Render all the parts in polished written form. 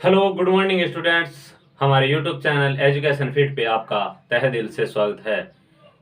Hello good morning students. हमारे YouTube channel education fit पे आपका तहे दिल से स्वागत है।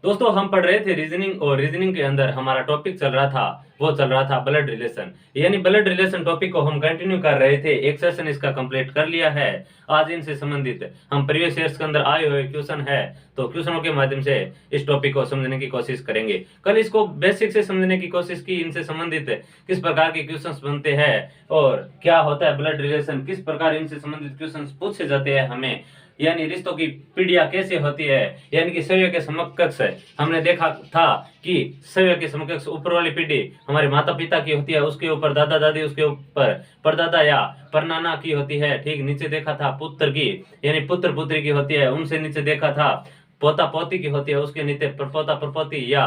दोस्तों, हम पढ़ रहे थे रीजनिंग और रीजनिंग के अंदर हमारा टॉपिक चल रहा था ब्लड रिलेशन। यानी ब्लड रिलेशन टॉपिक को हम कंटिन्यू कर रहे थे। एक सेशन इसका कंप्लीट कर लिया है। आज इनसे संबंधित हम प्रीवियस ईयर्स के अंदर आए हुए क्वेश्चन है, तो क्वेश्चनों के माध्यम से इस टॉपिक को समझने की कोशिश करेंगे। कल इसको बेसिक से समझने की कोशिश की, इनसे संबंधित किस प्रकार के क्वेश्चंस बनते हैं और क्या होता है ब्लड रिलेशन, किस प्रकार इनसे संबंधित क्वेश्चंस पूछे जाते हैं हमें, यानी रिश्तों की पीढ़ियां कैसे होती है, यानी कि सवय के समकक्ष हमने देखा था कि सवय के समकक्ष ऊपर वाली पीढ़ी हमारे माता पिता की होती है, उसके ऊपर दादा दादी, उसके ऊपर परदादा या परनाना की होती है। ठीक नीचे देखा था पुत्र की, यानी पुत्र पुत्री की होती है। उनसे नीचे देखा था पोता पोती की होती है, उसके नीचे परपोता परपोती या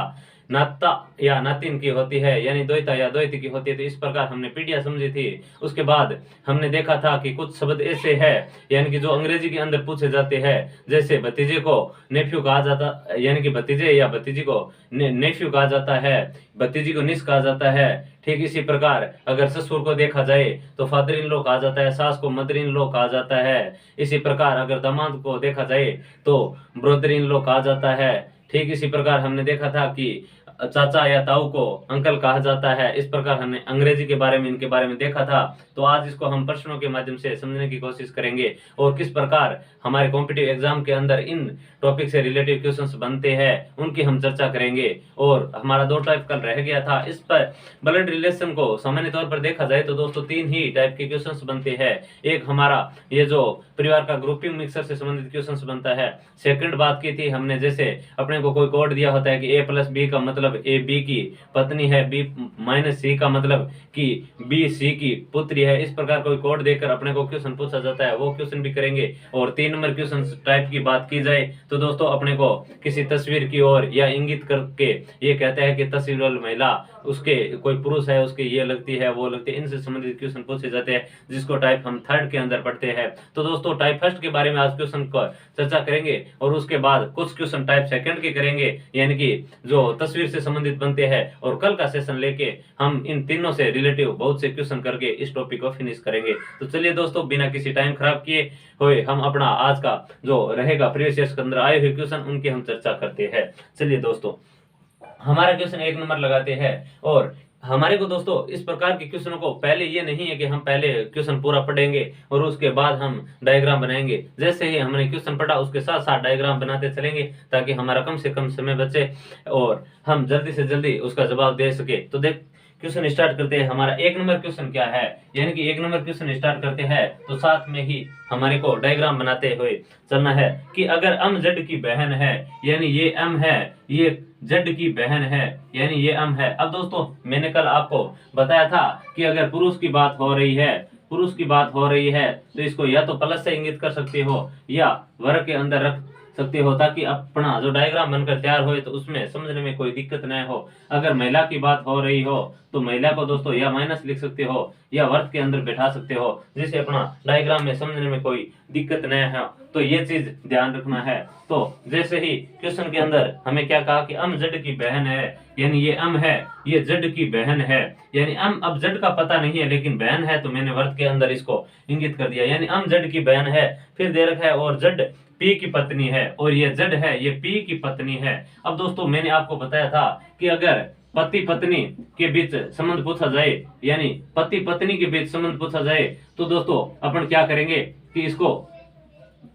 नाता या नातिन की होती है, यानी द्वैता या द्वैती की होती है। तो इस प्रकार हमने पीढ़ियां समझी थी। उसके बाद हमने देखा था कि कुछ शब्द ऐसे हैं, यानी कि जो अंग्रेजी के अंदर पूछे जाते हैं, जैसे भतीजे को नेफ्यू कहा जाता, यानी कि भतीजे या भतीजी को नेफ्यू कहा जाता है, भतीजी को निस कहा जाता है। ठीक इसी प्रकार अगर ससुर को देखा जाए तो फादर इन लॉ कहा जाता है, सास को मदर इन लॉ कहा जाता है। इसी प्रकार अगर दामाद को देखा जाए तो ब्रदर इन लॉ कहा जाता है। ठीक इसी प्रकार हमने देखा था कि चाचा या ताऊ को अंकल कहा जाता है। इस प्रकार हमने अंग्रेजी के बारे में, इनके बारे में देखा था। तो आज इसको हम प्रश्नों के माध्यम से समझने की कोशिश करेंगे और किस प्रकार हमारे कॉम्पिटिटिव एग्जाम के अंदर इन टॉपिक से रिलेटेड क्वेश्चंस बनते हैं उनकी हम चर्चा करेंगे। और हमारा 2 टाइप कल रह गया था। इस पर ब्लड रिलेशन को सामान्य तौर पर देखा जाए तो दोस्तों 3 ही टाइप के क्वेश्चंस बनते हैं। एक हमारा ये जो परिवार का ग्रुपिंग मिक्सर से संबंधित क्वेश्चंस बनता है। सेकंड बात की थी हमने, जैसे अपने को कोई कोड दिया होता है कि a प्लस बी का मतलब a बी की पत्नी है, b माइनस सी का मतलब कि b सी की पुत्री है। इस प्रकार कोई कोड देकर अपने को क्वेश्चन पूछा जाता है, वो क्वेश्चन भी करेंगे। और 3 नंबर क्वेश्चन टाइप की बात की जाए तो दोस्तों अपने को किसी तस्वीर की ओर या इंगित करके ये कहता है कि तस्वीर वाली महिला, उसके कोई पुरुष है, उसके ये लगती है वो लगती है, इनसे संबंधित क्वेश्चन पूछे जाते हैं, जिसको टाइप हम 3rd के अंदर पढ़ते हैं। तो दोस्तों टाइप 1st के बारे में आज क्वेश्चन को चर्चा करेंगे और उसके बाद कुछ क्वेश्चन टाइप 2nd के करेंगे, यानी कि जो तस्वीर से संबंधित बनते हैं। और कल का सेशन लेके हम इन तीनों से रिलेटिव बहुत से क्वेश्चन करके इस टॉपिक को फिनिश करेंगे। तो चलिए दोस्तों, बिना किसी टाइम खराब किए हुए हम अपना आज का जो रहेगा प्रीवियस ईयर के अंदर आए हुए क्वेश्चन उनकी हम चर्चा करते हैं। चलिए दोस्तों, हमारा क्वेश्चन 1 नंबर लगाते हैं। और हमारे को दोस्तों इस प्रकार के क्वेश्चनों को पहले ये नहीं है कि हम पहले क्वेश्चन पूरा पढ़ेंगे और उसके बाद हम डायग्राम बनाएंगे। जैसे ही हमने क्वेश्चन पढ़ा उसके साथ साथ डायग्राम बनाते चलेंगे ताकि हमारा कम से कम समय बचे और हम जल्दी से जल्दी उसका जवाब दे सके। तो देख क्वेश्चन स्टार्ट करते हैं। हमारा 1 नंबर क्वेश्चन क्या है, यानी कि 1 नंबर क्वेश्चन स्टार्ट करते हैं तो साथ में ही हमारे को डायग्राम बनाते हुए चलना है कि अगर m z की बहन है, यानी ये m है, ये z की बहन है, यानी ये m है। अब दोस्तों मैंने कल आपको बताया था कि अगर पुरुष की बात हो रही है तो इसको या तो प्लस से इंगित कर सकते हो या वर्ग के अंदर रख सकते हो ताकि अपना जो डायग्राम बनकर तैयार हो तो उसमें समझने में कोई दिक्कत न हो। अगर महिला की बात हो रही हो तो महिला को दोस्तों या माइनस लिख सकते हो या वर्ग के अंदर बैठा सकते हो, जिससे अपना डायग्राम में समझने में कोई दिक्कत न हो। तो ये चीज ध्यान रखना है। तो जैसे ही क्वेश्चन के अंदर हमें क्या कहा कि m z की बहन है, यानी ये m है, ये z की बहन है, यानी m अब z का पता नहीं है लेकिन बहन है तो मैंने वर्ग के अंदर इसको इंगित कर दिया, यानी m z की बहन है। फिर दे रखा है और z P की पत्नी है और ये Z है, ये P की पत्नी है। अब दोस्तों मैंने आपको बताया था कि अगर पति पत्नी के बीच संबंध पूछा जाए, यानी पति पत्नी के बीच संबंध पूछा जाए तो दोस्तों अपन क्या करेंगे कि इसको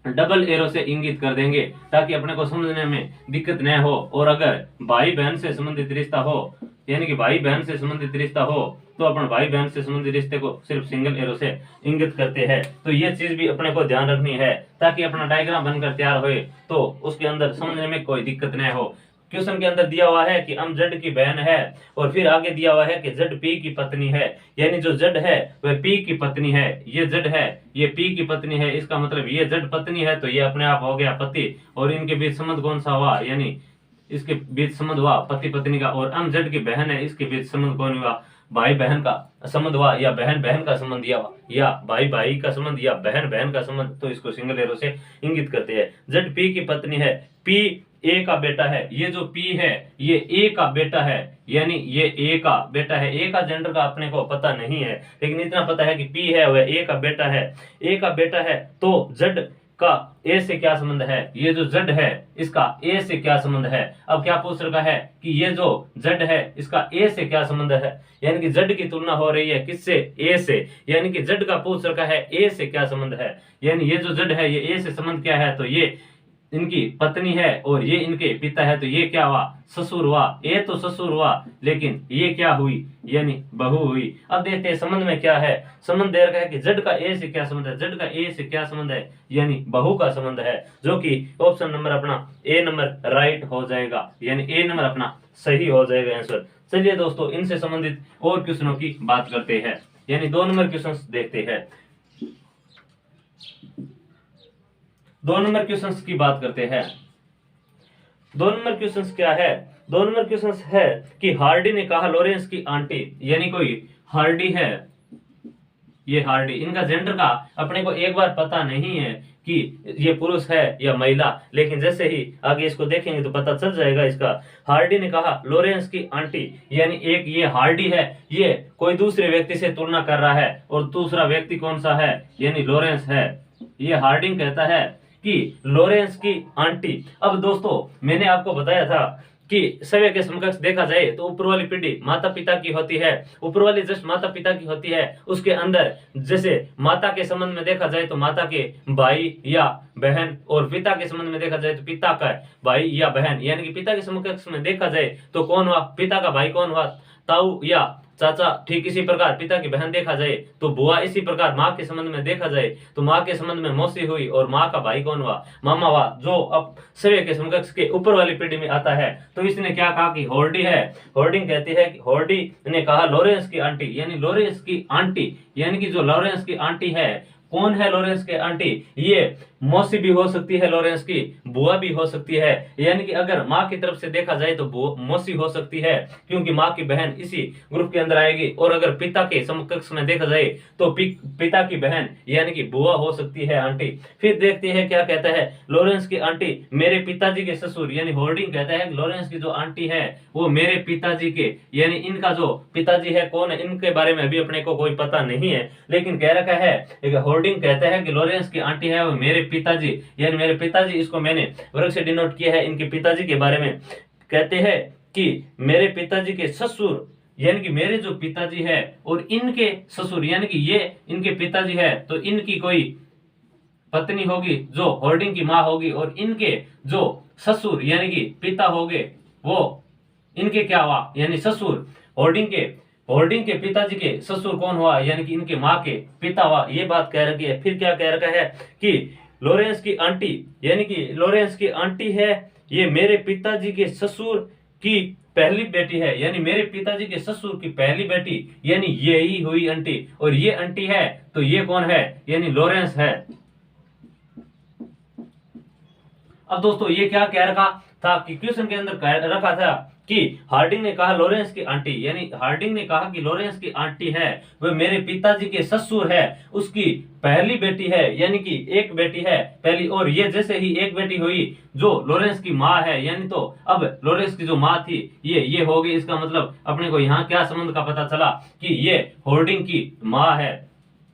डबल एरो से इंगित कर देंगे ताकि अपने को समझने में दिक्कत न हो। और अगर भाई बहन से संबंधित रिश्ता हो, यानी कि भाई बहन से संबंधित रिश्ता हो तो अपन भाई बहन से संबंधित रिश्ते को सिर्फ सिंगल एरो से इंगित करते हैं। तो ये चीज भी अपने को ध्यान रखनी है ताकि अपना डायग्राम बनकर तैयार होए तो उसके अंदर समझने में कोई दिक्कत न हो। क्वेश्चन के अंदर दिया हुआ है कि m z की बहन है और फिर आगे दिया हुआ है कि z p की पत्नी है, यानी जो z है वह p की पत्नी है, ये z है, ये p की पत्नी है। इसका मतलब ये z पत्नी है तो ये अपने आप हो गया पति और इनके बीच संबंध कौन सा हुआ, यानी इसके बीच संबंध हुआ पति पत्नी का। और m z की बहन है, इसके बीच संबंध कौन हुआ, भाई बहन का संबंध हुआ या बहन बहन का संबंध या भाई भाई का संबंध या बहन बहन का संबंध। तो इसको सिंगल एरो से इंगित करते हैं। z p की पत्नी है, p ए का बेटा है, ये जो पी है ये ए का बेटा है, यानी ये ए का बेटा है। ए का जेंडर का अपने को पता नहीं है, लेकिन इतना पता है कि पी है वह ए का बेटा है। ए का बेटा है तो जेड का ए से क्या संबंध है, ये जो जेड है इसका ए से क्या संबंध है। अब क्या पूछ रखा है कि ये जो जेड है इसका ए से क्या संबंध है, यानी कि जेड की तुलना हो रही है किससे, ए से, यानी कि जेड का पूछ रखा है ए से क्या संबंध है। यानी ये जो जेड है ये ए से संबंध क्या है, तो ये इनकी पत्नी है और ये इनके पिता है, तो ये क्या हुआ, ससुर हुआ। ए तो ससुर हुआ, लेकिन ये क्या हुई, यानी बहू हुई। अब देखते हैं संबंध में क्या है। संबंध दे रखा है कि जेड का ए से क्या संबंध है, जेड का ए से क्या संबंध है, यानी बहू का संबंध है, जो कि ऑप्शन नंबर अपना ए नंबर राइट हो जाएगा, यानी ए नंबर अपना सही हो जाएगा आंसर। चलिए दोस्तों, इनसे संबंधित और क्वेश्चनों की बात करते हैं, यानी 2 नंबर क्वेश्चन देखते हैं। 2 नंबर क्वेश्चंस की बात करते हैं। 2 नंबर क्वेश्चंस क्या है, 2 नंबर क्वेश्चंस है कि हार्डी ने कहा लॉरेंस की आंटी, यानी कोई हार्डी है, ये हार्डी, इनका जेंडर का अपने को एक बार पता नहीं है कि ये पुरुष है या महिला, लेकिन जैसे ही आगे इसको देखेंगे तो पता चल जाएगा इसका। हार्डी ने कहा लॉरेंस की आंटी, यानी एक ये हार्डी है, ये कोई दूसरे व्यक्ति से तुलना कर रहा है, और दूसरा व्यक्ति कौन सा है, यानी लॉरेंस है। ये हार्डिंग कहता है कि लॉरेंस की आंटी। अब दोस्तों मैंने आपको बताया था कि सव्य के समकक्ष देखा जाए तो ऊपर वाली पीढ़ी माता पिता की होती है, ऊपर वाली जस्ट माता पिता की होती है, उसके अंदर जैसे माता के संबंध में देखा जाए तो माता के भाई या बहन, और पिता के संबंध में देखा जाए तो पिता का भाई या बहन, यानी कि पिता के समकक्ष में देखा जाए तो कौन हुआ, पिता का भाई कौन हुआ, ताऊ या चाचा। ठीक इसी प्रकार पिता की बहन देखा जाए तो बुआ, इसी प्रकार माँ के संबंध में देखा जाए तो माँ के संबंध में मौसी हुई, और माँ का भाई कौन हुआ, मामा हुआ, जो अब सव्य के समकक्ष के ऊपर वाली पीढ़ी में आता है। तो इसने क्या कहा कि होर्डी है, होर्डिंग कहती है कि होर्डी ने कहा लॉरेंस की आंटी, यानी लॉरेंस की आंटी, यानी कि जो लॉरेंस की आंटी है, कौन है लॉरेंस के आंटी, ये मौसी भी हो सकती है, लॉरेंस की बुआ भी हो सकती है, यानी कि अगर माँ की तरफ से देखा जाए तो मौसी हो सकती है, क्योंकि माँ की बहन इसी ग्रुप के अंदर आएगी, और अगर पिता के समकक्ष में देखा जाए तो पिता की बहन यानी कि बुआ हो सकती है आंटी। फिर देखते हैं क्या कहता है, लॉरेंस की आंटी मेरे पिताजी के ससुर, यानी होर्डिंग कहता है लॉरेंस की जो आंटी है वो मेरे पिताजी के, यानी इनका जो पिताजी है कौन है, इनके बारे में अभी अपने को कोई पता नहीं है, लेकिन कह रखा है होर्डिंग कहता है कि लॉरेंस की आंटी है वो मेरे पिताजी, यानी मेरे पिताजी, इसको मैंने वर्ग से डिनोट किया है इनके पिताजी के बारे में। कहते हैं कि मेरे पिताजी के ससुर, यानी कि मेरे जो पिताजी है और इनके ससुर, यानी कि ये इनके पिताजी है तो इनकी कोई पत्नी होगी जो होर्डिंग की माँ होगी, और इनके जो ससुर यानी कि पिता होंगे वो इनके क्या हुआ, यानी ससुर। होर्डिंग के पिताजी के ससुर कौन हुआ, यानी कि इनके माँ के पिता हुआ। ये बात कह रखी है। फिर क्या कह रखा है कि लॉरेंस की आंटी, यानी कि लॉरेंस की आंटी है ये मेरे पिताजी के ससुर की पहली बेटी है, यानी मेरे पिताजी के ससुर की पहली बेटी, यानी ये ही हुई आंटी, और ये आंटी है तो ये कौन है, यानी लॉरेंस है। अब दोस्तों ये क्या कह रखा था कि क्वेश्चन के अंदर कह रखा था कि हार्डिंग ने कहा लॉरेंस की आंटी, यानी हार्डिंग ने कहा कि लॉरेंस की आंटी है वह मेरे पिताजी के ससुर है, उसकी पहली बेटी है, यानी कि एक बेटी है पहली, और ये जैसे ही एक बेटी हुई जो लॉरेंस की माँ है, यानी तो अब लॉरेंस की जो माँ थी ये हो गई। इसका मतलब अपने को यहाँ क्या संबंध का पता चला कि ये होर्डिंग की माँ है,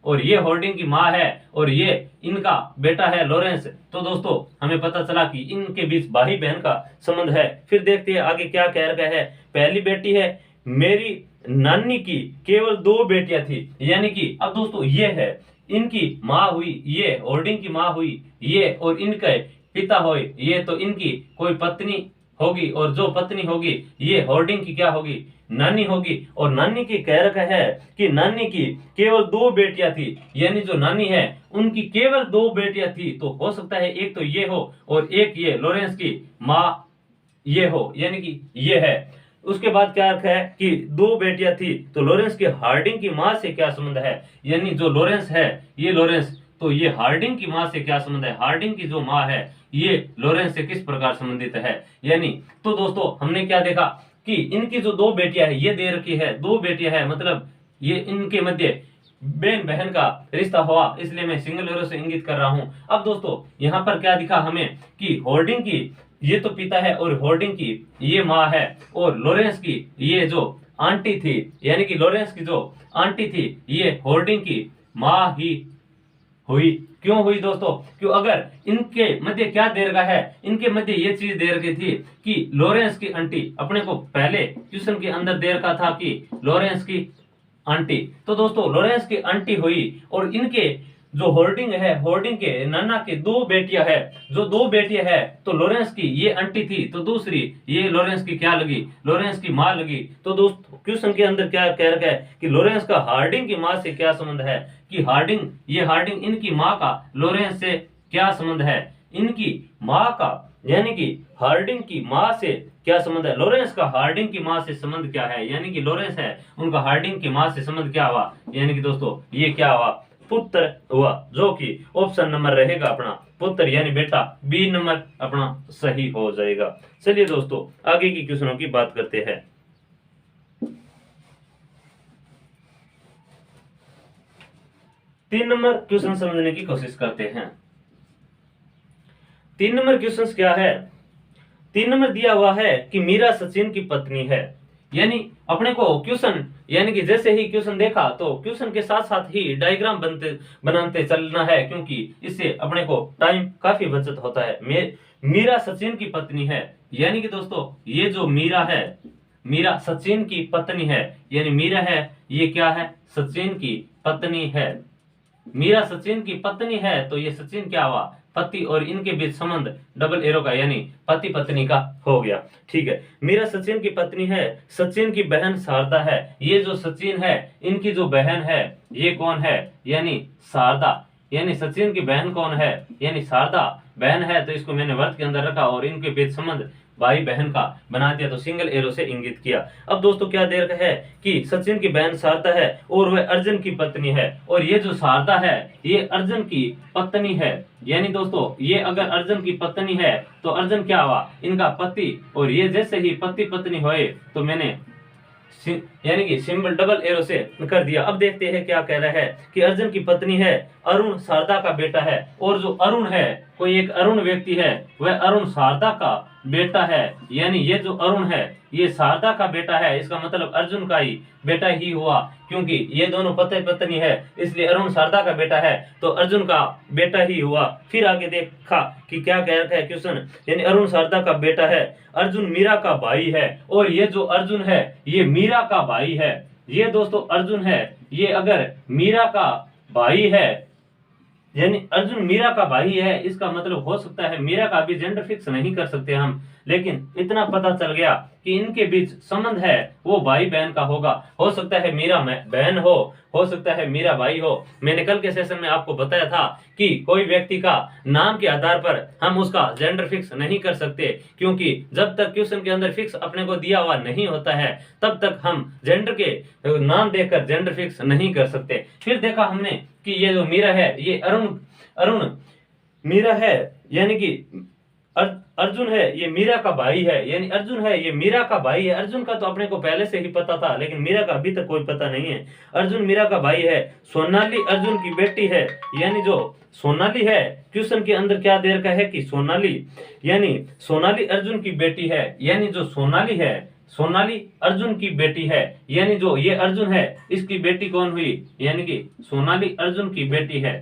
और ये होर्डिंग की माँ है, और ये इनका बेटा है लॉरेंस। तो दोस्तों हमें पता चला कि इनके बीच भाई बहन का संबंध है। फिर देखते हैं आगे क्या कह रखा है। पहली बेटी है मेरी नानी की केवल 2 बेटियां थी, यानी कि अब दोस्तों ये है इनकी माँ हुई, ये होर्डिंग की माँ हुई ये, और इनके पिता हुए ये, तो इनकी कोई पत्नी होगी, और जो पत्नी होगी ये होर्डिंग की क्या होगी, नानी होगी। और नानी की कह रखा है कि नानी की केवल 2 बेटियां थी, यानी जो नानी है उनकी केवल 2 बेटियां थी, तो हो सकता है एक तो ये हो और एक ये लॉरेंस की माँ ये हो, यानी कि ये है। उसके बाद क्या रखा है कि 2 बेटियां थी, तो लॉरेंस की हार्डिंग की माँ से क्या संबंध है, यानी जो लॉरेंस है ये लॉरेंस, तो ये हार्डिंग की माँ से क्या संबंध है, हार्डिंग की जो माँ है ये लॉरेंस से किस प्रकार संबंधित है। यानी तो दोस्तों हमने क्या देखा कि इनकी जो 2 बेटियां है ये दे रखी है, 2 बेटियां है, मतलब ये इनके मध्य बहन बहन का रिश्ता हुआ, इसलिए मैं सिंगल एरो से इंगित कर रहा हूं। अब दोस्तों यहाँ पर क्या दिखा हमें कि होर्डिंग की ये तो पिता है और होर्डिंग की ये माँ है, और लॉरेंस की ये जो आंटी थी, यानी कि लॉरेंस की जो आंटी थी ये होर्डिंग की माँ ही हुई। क्यों हुई दोस्तों? क्यों? अगर इनके मध्य क्या दे रखा है, इनके मध्य ये चीज दे रखी थी कि लॉरेंस की आंटी, अपने को पहले क्वेश्चन के अंदर दे रखा था कि लॉरेंस की आंटी, तो दोस्तों लॉरेंस की आंटी हुई, और इनके जो होर्डिंग है, होर्डिंग के नाना के दो बेटियां है, जो दो बेटियां है, तो लॉरेंस की ये आंटी थी, तो दूसरी ये लॉरेंस की क्या लगी, लॉरेंस की माँ लगी। तो दोस्तों क्वेश्चन के अंदर क्या कह रखा है कि लॉरेंस का हार्डिंग की माँ से क्या संबंध है, कि हार्डिंग, ये हार्डिंग इनकी माँ का लॉरेंस से क्या संबंध है, इनकी माँ का, यानी कि हार्डिंग की माँ से क्या संबंध है, लॉरेंस का हार्डिंग की माँ से संबंध क्या है, यानी कि लॉरेंस है उनका हार्डिंग की माँ से संबंध क्या हुआ, यानी कि दोस्तों ये क्या हुआ, पुत्र हुआ, जो कि ऑप्शन नंबर रहेगा अपना पुत्र यानी बेटा, बी नंबर अपना सही हो जाएगा। चलिए दोस्तों आगे की क्वेश्चनों की बात करते हैं। तीन नंबर क्वेश्चन समझने की कोशिश करते हैं। 3 नंबर क्वेश्चन क्या है, 3 नंबर दिया हुआ है कि मीरा सचिन की पत्नी है, यानी अपने को क्वेश्चन, यानी कि जैसे ही क्वेश्चन देखा तो क्वेश्चन के साथ साथ ही डायग्राम बनाते चलना है, क्योंकि इससे अपने को टाइम काफी बचत होता है। मीरा सचिन की पत्नी है, यानी कि दोस्तों ये जो मीरा है, मीरा सचिन की पत्नी है, यानी मीरा है ये क्या है, सचिन की पत्नी है। मीरा सचिन की पत्नी है तो ये सचिन क्या हुआ, पति, और इनके बीच संबंध डबल एरो का, यानी पति पत्नी का हो गया। ठीक है, मीरा सचिन की पत्नी है, सचिन की बहन शारदा है, ये जो सचिन है इनकी जो बहन है ये कौन है, यानी शारदा, यानी सचिन की बहन कौन है, यानी शारदा बहन है, तो इसको मैंने वर्त के अंदर रखा और इनके बीच संबंध भाई बहन का बना दिया, तो सिंगल एरो से इंगित किया। अब दोस्तों क्या दे रखा है कि सचिन की बहन शारदा है और वह अर्जुन की पत्नी है, और ये जो शारदा है ये अर्जुन की पत्नी है, यानी दोस्तों ये अगर अर्जुन की पत्नी है तो अर्जुन क्या हुआ, इनका पति, और ये जैसे ही पति पत्नी हुए तो मैंने यानी कि सिंबल डबल एरो से कर दिया। अब देखते हैं क्या कह रहा है कि अर्जुन की पत्नी है, अरुण शारदा का बेटा है, और जो अरुण है, कोई एक अरुण व्यक्ति है, वह अरुण शारदा का बेटा है, यानी ये जो अरुण है ये शारदा का बेटा है, इसका मतलब अर्जुन का ही बेटा ही हुआ, क्योंकि ये दोनों पति पत्नी है, इसलिए अरुण शारदा का बेटा है तो अर्जुन का बेटा ही हुआ। फिर आगे देखा कि क्या कह रखा है क्वेश्चन, यानी अरुण शारदा का बेटा है, अर्जुन मीरा का भाई है, और ये जो अर्जुन है ये मीरा का भाई है। ये दोस्तों अर्जुन है, ये अगर मीरा का भाई है, यानी अर्जुन मीरा का भाई है, इसका मतलब हो सकता है, मीरा का भी जेंडर फिक्स नहीं कर सकते हम, लेकिन इतना पता चल गया कि इनके बीच संबंध है वो भाई बहन का होगा। हो सकता है मीरा बहन हो सकता है मीरा भाई हो। मैंने कल के सेशन में आपको बताया था कि कोई व्यक्ति का नाम के आधार पर हम उसका जेंडर फिक्स नहीं कर सकते, क्योंकि जब तक क्वेश्चन के अंदर फिक्स अपने को दिया हुआ नहीं होता है तब तक हम जेंडर के नाम देकर जेंडर फिक्स नहीं कर सकते। फिर देखा हमने कि ये जो मीरा है ये अरुण मीरा है, यानी कि अर्जुन है ये मीरा का भाई है, यानी अर्जुन है ये मीरा का भाई है। अर्जुन का तो अपने को पहले से ही पता था, लेकिन मीरा का अभी तक कोई पता नहीं है। अर्जुन मीरा का भाई है, सोनाली अर्जुन की बेटी है, यानी जो सोनाली है, क्वेश्चन के अंदर क्या दे रखा है कि सोनाली, यानी सोनाली अर्जुन की बेटी है, यानी जो सोनाली है सोनाली अर्जुन की बेटी है, यानी जो ये अर्जुन है इसकी बेटी कौन हुई, यानी कि सोनाली अर्जुन की बेटी है,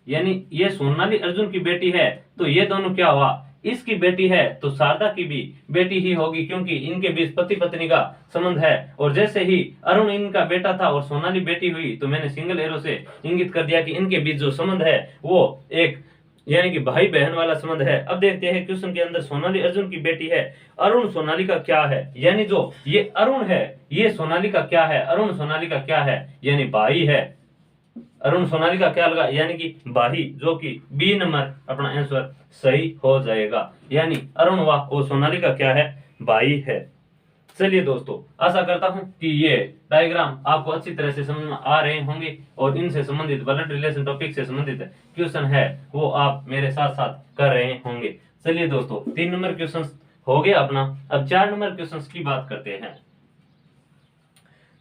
यानी ये सोनाली अर्जुन की बेटी है, तो ये दोनों क्या हुआ, इसकी बेटी है तो शारदा की भी बेटी ही होगी, क्योंकि इनके बीच पति पत्नी का संबंध है। और जैसे ही अरुण इनका बेटा था और सोनाली बेटी हुई तो मैंने सिंगल एरो से इंगित कर दिया कि इनके बीच जो संबंध है वो एक, यानी कि भाई बहन वाला संबंध है। अब देखते हैं क्वेश्चन के अंदर सोनाली अर्जुन की बेटी है, अरुण सोनाली का क्या है, यानी जो ये अरुण है ये सोनाली का क्या है, अरुण सोनाली का क्या है, यानी भाई है। अरुण सोनाली का क्या लगा, यानी कि भाई, जो कि बी नंबर अपना आंसर सही हो जाएगा, यानी अरुण व सोनाली का क्या है, भाई है। चलिए दोस्तों आशा करता हूं कि ये डायग्राम आपको अच्छी तरह से समझ में आ रहे होंगे और इनसे संबंधित ब्लड रिलेशन टॉपिक से संबंधित क्वेश्चन है वो आप मेरे साथ साथ कर रहे होंगे। चलिए दोस्तों 3 नंबर क्वेश्चन हो गया अपना। अब 4 नंबर क्वेश्चन की बात करते हैं।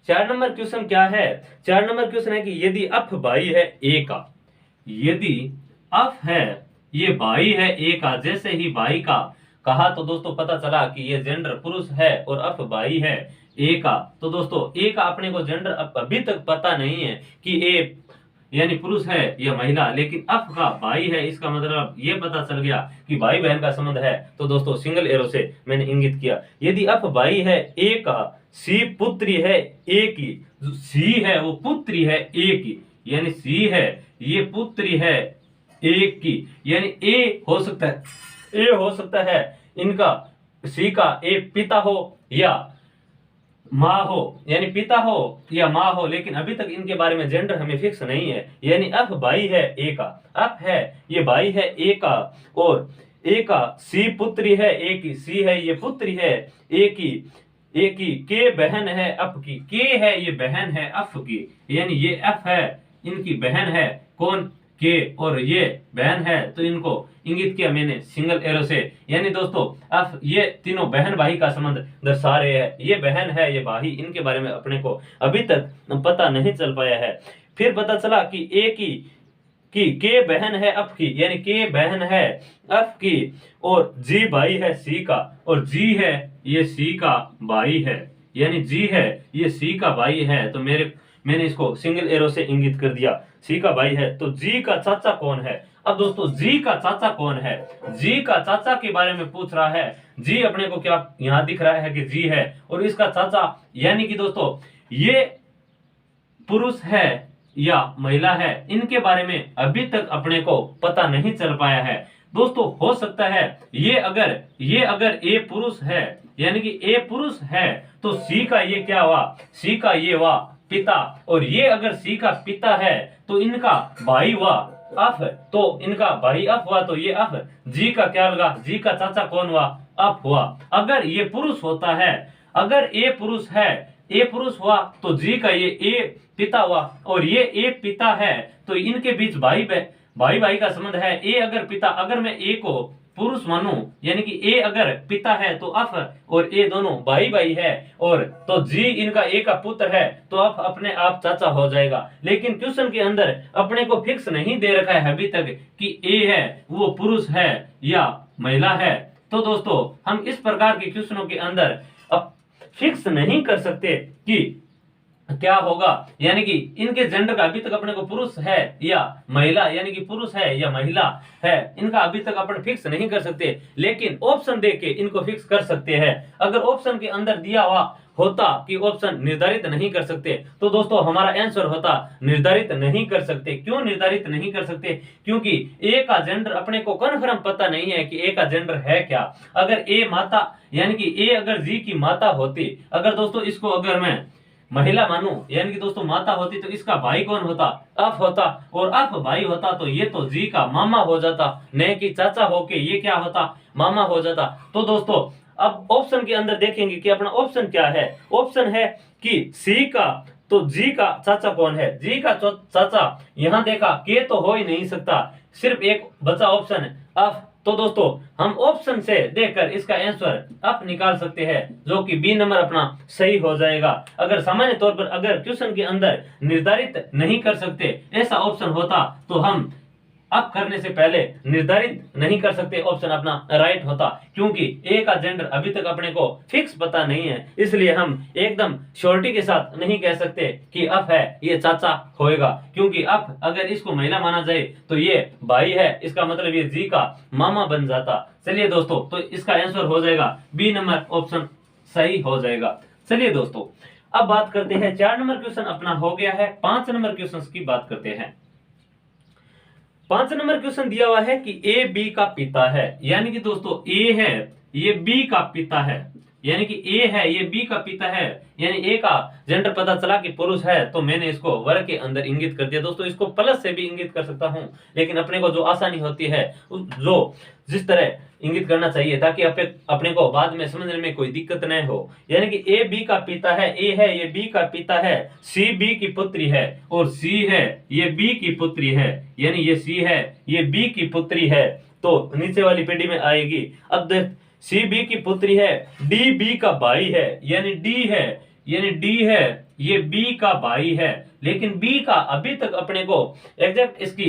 4 नंबर क्वेश्चन क्या है, 4 नंबर क्वेश्चन है कि यदि अफ भाई है ए का, यदि अफ है ये भाई है ए का, जैसे ही भाई का कहा तो दोस्तों पता चला कि ये जेंडर पुरुष है और अफ बाई है ए का। तो दोस्तों ए का अपने को जेंडर अभी तक पता नहीं है कि ए यानी पुरुष है या महिला, लेकिन अफ का भाई है, इसका मतलब ये पता चल गया कि भाई बहन का संबंध है। तो दोस्तों सिंगल एरो से मैंने इंगित किया। यदि अफ भाई है ए का, सी पुत्री है ए की, जो सी है वो पुत्री है ए की, यानी सी है ये पुत्री है ए की, यानी ए हो सकता है इनका सी का ए पिता हो या माँ हो, यानी पिता हो या माँ हो, लेकिन अभी तक इनके बारे में जेंडर हमें फिक्स नहीं है। यानी अफ भाई है ए का, अफ है ये भाई है ए का, और ए का सी पुत्री है ए की, सी है ये पुत्री है ए की, ए की के बहन है अफ की, के है ये बहन है अफ की, यानी ये अफ है इनकी बहन है कौन के, और ये बहन है, तो इनको इंगित किया मैंने सिंगल एरो से। यानी दोस्तों अब ये तीनों बहन भाई का संबंध दर्शा रहे हैं। ये बहन है ये भाई, इनके बारे में अपने को अभी तक पता नहीं चल पाया है। फिर पता चला कि ए की के बहन है अफ की, यानी के बहन है अफ की, और जी भाई है सी का, और जी है ये सी का भाई है, यानी जी है ये सी का भाई है। तो मैंने इसको सिंगल एरो से इंगित कर दिया, सी का भाई है। तो जी का चाचा कौन है? अब दोस्तों जी का चाचा कौन है? जी का चाचा के बारे में पूछ रहा है। जी अपने को क्या यहां दिख रहा है कि जी है, और इसका चाचा यानी कि दोस्तों ये पुरुष है या महिला है, इनके बारे में अभी तक अपने को पता नहीं चल पाया है। दोस्तों हो सकता है ये अगर ए पुरुष है, यानी कि ए पुरुष है, तो सी का ये क्या हुआ? सी का ये हुआ पिता, और ये अगर सी का पिता है तो इनका भाई हुआ अफ, तो इनका भाई अफ हुआ, तो ये अफ। जी का क्या लगा? जी का चाचा कौन हुआ? अफ हुआ। अगर ये पुरुष होता है, अगर ए पुरुष है, ए पुरुष हुआ, तो जी का ये ए पिता हुआ, और ये ए पिता है, तो इनके बीच भाई भाई का संबंध है। ए अगर पिता, अगर मैं ए को पुरुष मानूं, यानी कि ए अगर पिता है तो अफ और ए दोनों भाई है, और तो जी इनका ए का पुत्र है, तो अफ अपने आप चाचा हो जाएगा। लेकिन क्वेश्चन के अंदर अपने को फिक्स नहीं दे रखा है अभी तक कि ए है वो पुरुष है या महिला है। तो दोस्तों हम इस प्रकार के क्वेश्चनों के अंदर अब फिक्स नहीं कर सकते कि क्या होगा, यानी कि इनके जेंडर का अभी तक अपने को पुरुष है या महिला, यानी कि पुरुष है या महिला है, इनका अभी तक अपन फिक्स नहीं कर सकते, लेकिन ऑप्शन देके इनको फिक्स कर सकते हैं। अगर ऑप्शन के अंदर दिया हुआ होता कि ऑप्शन निर्धारित नहीं कर सकते, तो दोस्तों हमारा आंसर होता निर्धारित नहीं कर सकते। क्यों निर्धारित नहीं कर सकते? क्योंकि ए का जेंडर अपने को कन्फर्म पता नहीं है कि ए का जेंडर है क्या। अगर ए माता, यानी कि ए अगर जी की माता होती, अगर दोस्तों इसको अगर मैं महिला मानू, यानी कि दोस्तों माता होती, तो इसका भाई कौन होता? अफ होता, और अफ भाई होता तो ये तो जी का मामा हो जाता, नहीं कि चाचा होके ये क्या होता? मामा हो जाता। तो दोस्तों अब ऑप्शन के अंदर देखेंगे कि अपना ऑप्शन क्या है। ऑप्शन है कि सी का, तो जी का चाचा कौन है? जी का चाचा यहां देखा के तो हो ही नहीं सकता, सिर्फ एक बचा ऑप्शन अफ। तो दोस्तों हम ऑप्शन से देखकर इसका आंसर अप निकाल सकते हैं, जो कि बी नंबर अपना सही हो जाएगा। अगर सामान्य तौर पर अगर क्वेश्चन के अंदर निर्धारित नहीं कर सकते ऐसा ऑप्शन होता, तो हम अप करने से पहले निर्धारित नहीं कर सकते, ऑप्शन अपना राइट होता। क्योंकि ए का जेंडर अभी तक अपने को फिक्स पता नहीं है, इसलिए हम एकदम श्योरिटी के साथ नहीं कह सकते कि अप है ये चाचा होएगा। क्योंकि अप अगर इसको महिला माना जाए तो ये भाई है, इसका मतलब ये जी का मामा बन जाता। चलिए दोस्तों, तो इसका आंसर हो जाएगा बी नंबर ऑप्शन सही हो जाएगा। चलिए दोस्तों अब बात करते हैं, 4 नंबर क्वेश्चन अपना हो गया है। 5 नंबर क्वेश्चन की बात करते हैं। 5 नंबर क्वेश्चन दिया हुआ है कि ए बी का पिता है, यानी कि दोस्तों ए है ये बी का पिता है, यानी कि ए है ये बी का पिता है, यानी ए का जेंडर पता चला कि पुरुष है, तो मैंने इसको वर्ग के अंदर इंगित कर दिया। दोस्तों इसको प्लस से भी इंगित कर सकता हूं, लेकिन अपने को जो आसानी होती है, जो जिस तरह इंगित करना चाहिए, ताकि अपने को बाद में समझने में कोई दिक्कत न हो। यानी कि ए बी का पिता है, ए है ये बी का पिता है, सी बी की पुत्री है, और सी है ये बी की पुत्री है, यानी ये सी है ये बी की पुत्री है, तो नीचे वाली पेटी में आएगी। अब देख सी बी की पुत्री है, डी बी का भाई है, यानी डी है, यानी डी है ये बी का भाई है, लेकिन बी का अभी तक अपने को एग्जैक्ट इसकी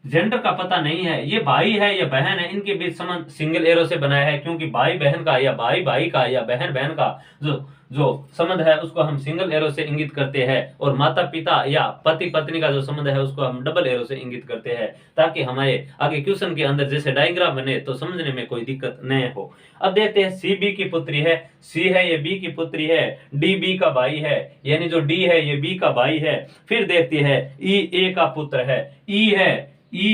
जेंडर का पता नहीं है, ये भाई है या बहन है, इनके बीच संबंध सिंगल एरो से बनाया है, क्योंकि भाई बहन का या भाई भाई का या बहन बहन का जो जो संबंध है उसको हम सिंगल एरो से इंगित करते हैं, और माता पिता या पति पत्नी का जो संबंध है उसको हम डबल एरो से इंगित करते हैं, ताकि हमारे आगे क्वेश्चन के अंदर जैसे डायग्राम बने तो समझने में कोई दिक्कत नहीं हो। अब देखते हैं, सी बी की पुत्री है, सी है ये बी की पुत्री है, डी बी का भाई है, यानी जो डी है ये बी का भाई है। फिर देखते हैं, ई ए का पुत्र है, ई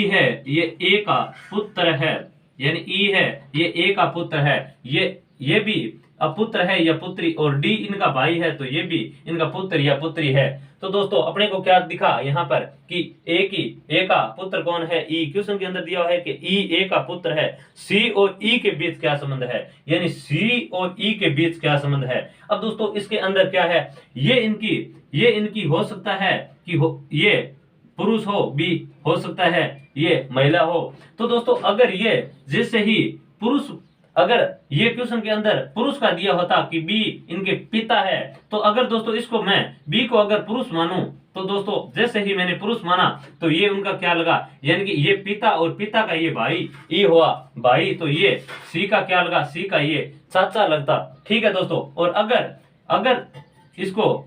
है ये ए का पुत्र है, यानी ई है ये ए का पुत्र है, ये भी अपुत्र है या पुत्री, और डी इनका भाई है तो ये भी इनका पुत्र या पुत्री है। तो दोस्तों अपने को क्या दिखा यहाँ पर कि ए का पुत्र कौन है, ई। क्वेश्चन के अंदर दिया हुआ है कि ई ए का पुत्र है, सी और ई के बीच क्या संबंध है, यानी सी और ई के बीच क्या संबंध है। अब दोस्तों इसके अंदर क्या है, ये इनकी हो सकता है कि ये पुरुष हो, बी हो सकता है ये महिला हो। तो दोस्तों अगर ये जैसे ही पुरुष, अगर ये क्वेश्चन के अंदर पुरुष का दिया होता कि बी इनके पिता है, तो अगर दोस्तों इसको मैं बी को अगर पुरुष मानूं, तो दोस्तों जैसे ही मैंने पुरुष माना तो ये उनका क्या लगा, यानी कि ये पिता और पिता का ये भाई, ई हुआ भाई, तो ये सी का क्या लगा, सी का ये चाचा लगता। ठीक है दोस्तों, और अगर इसको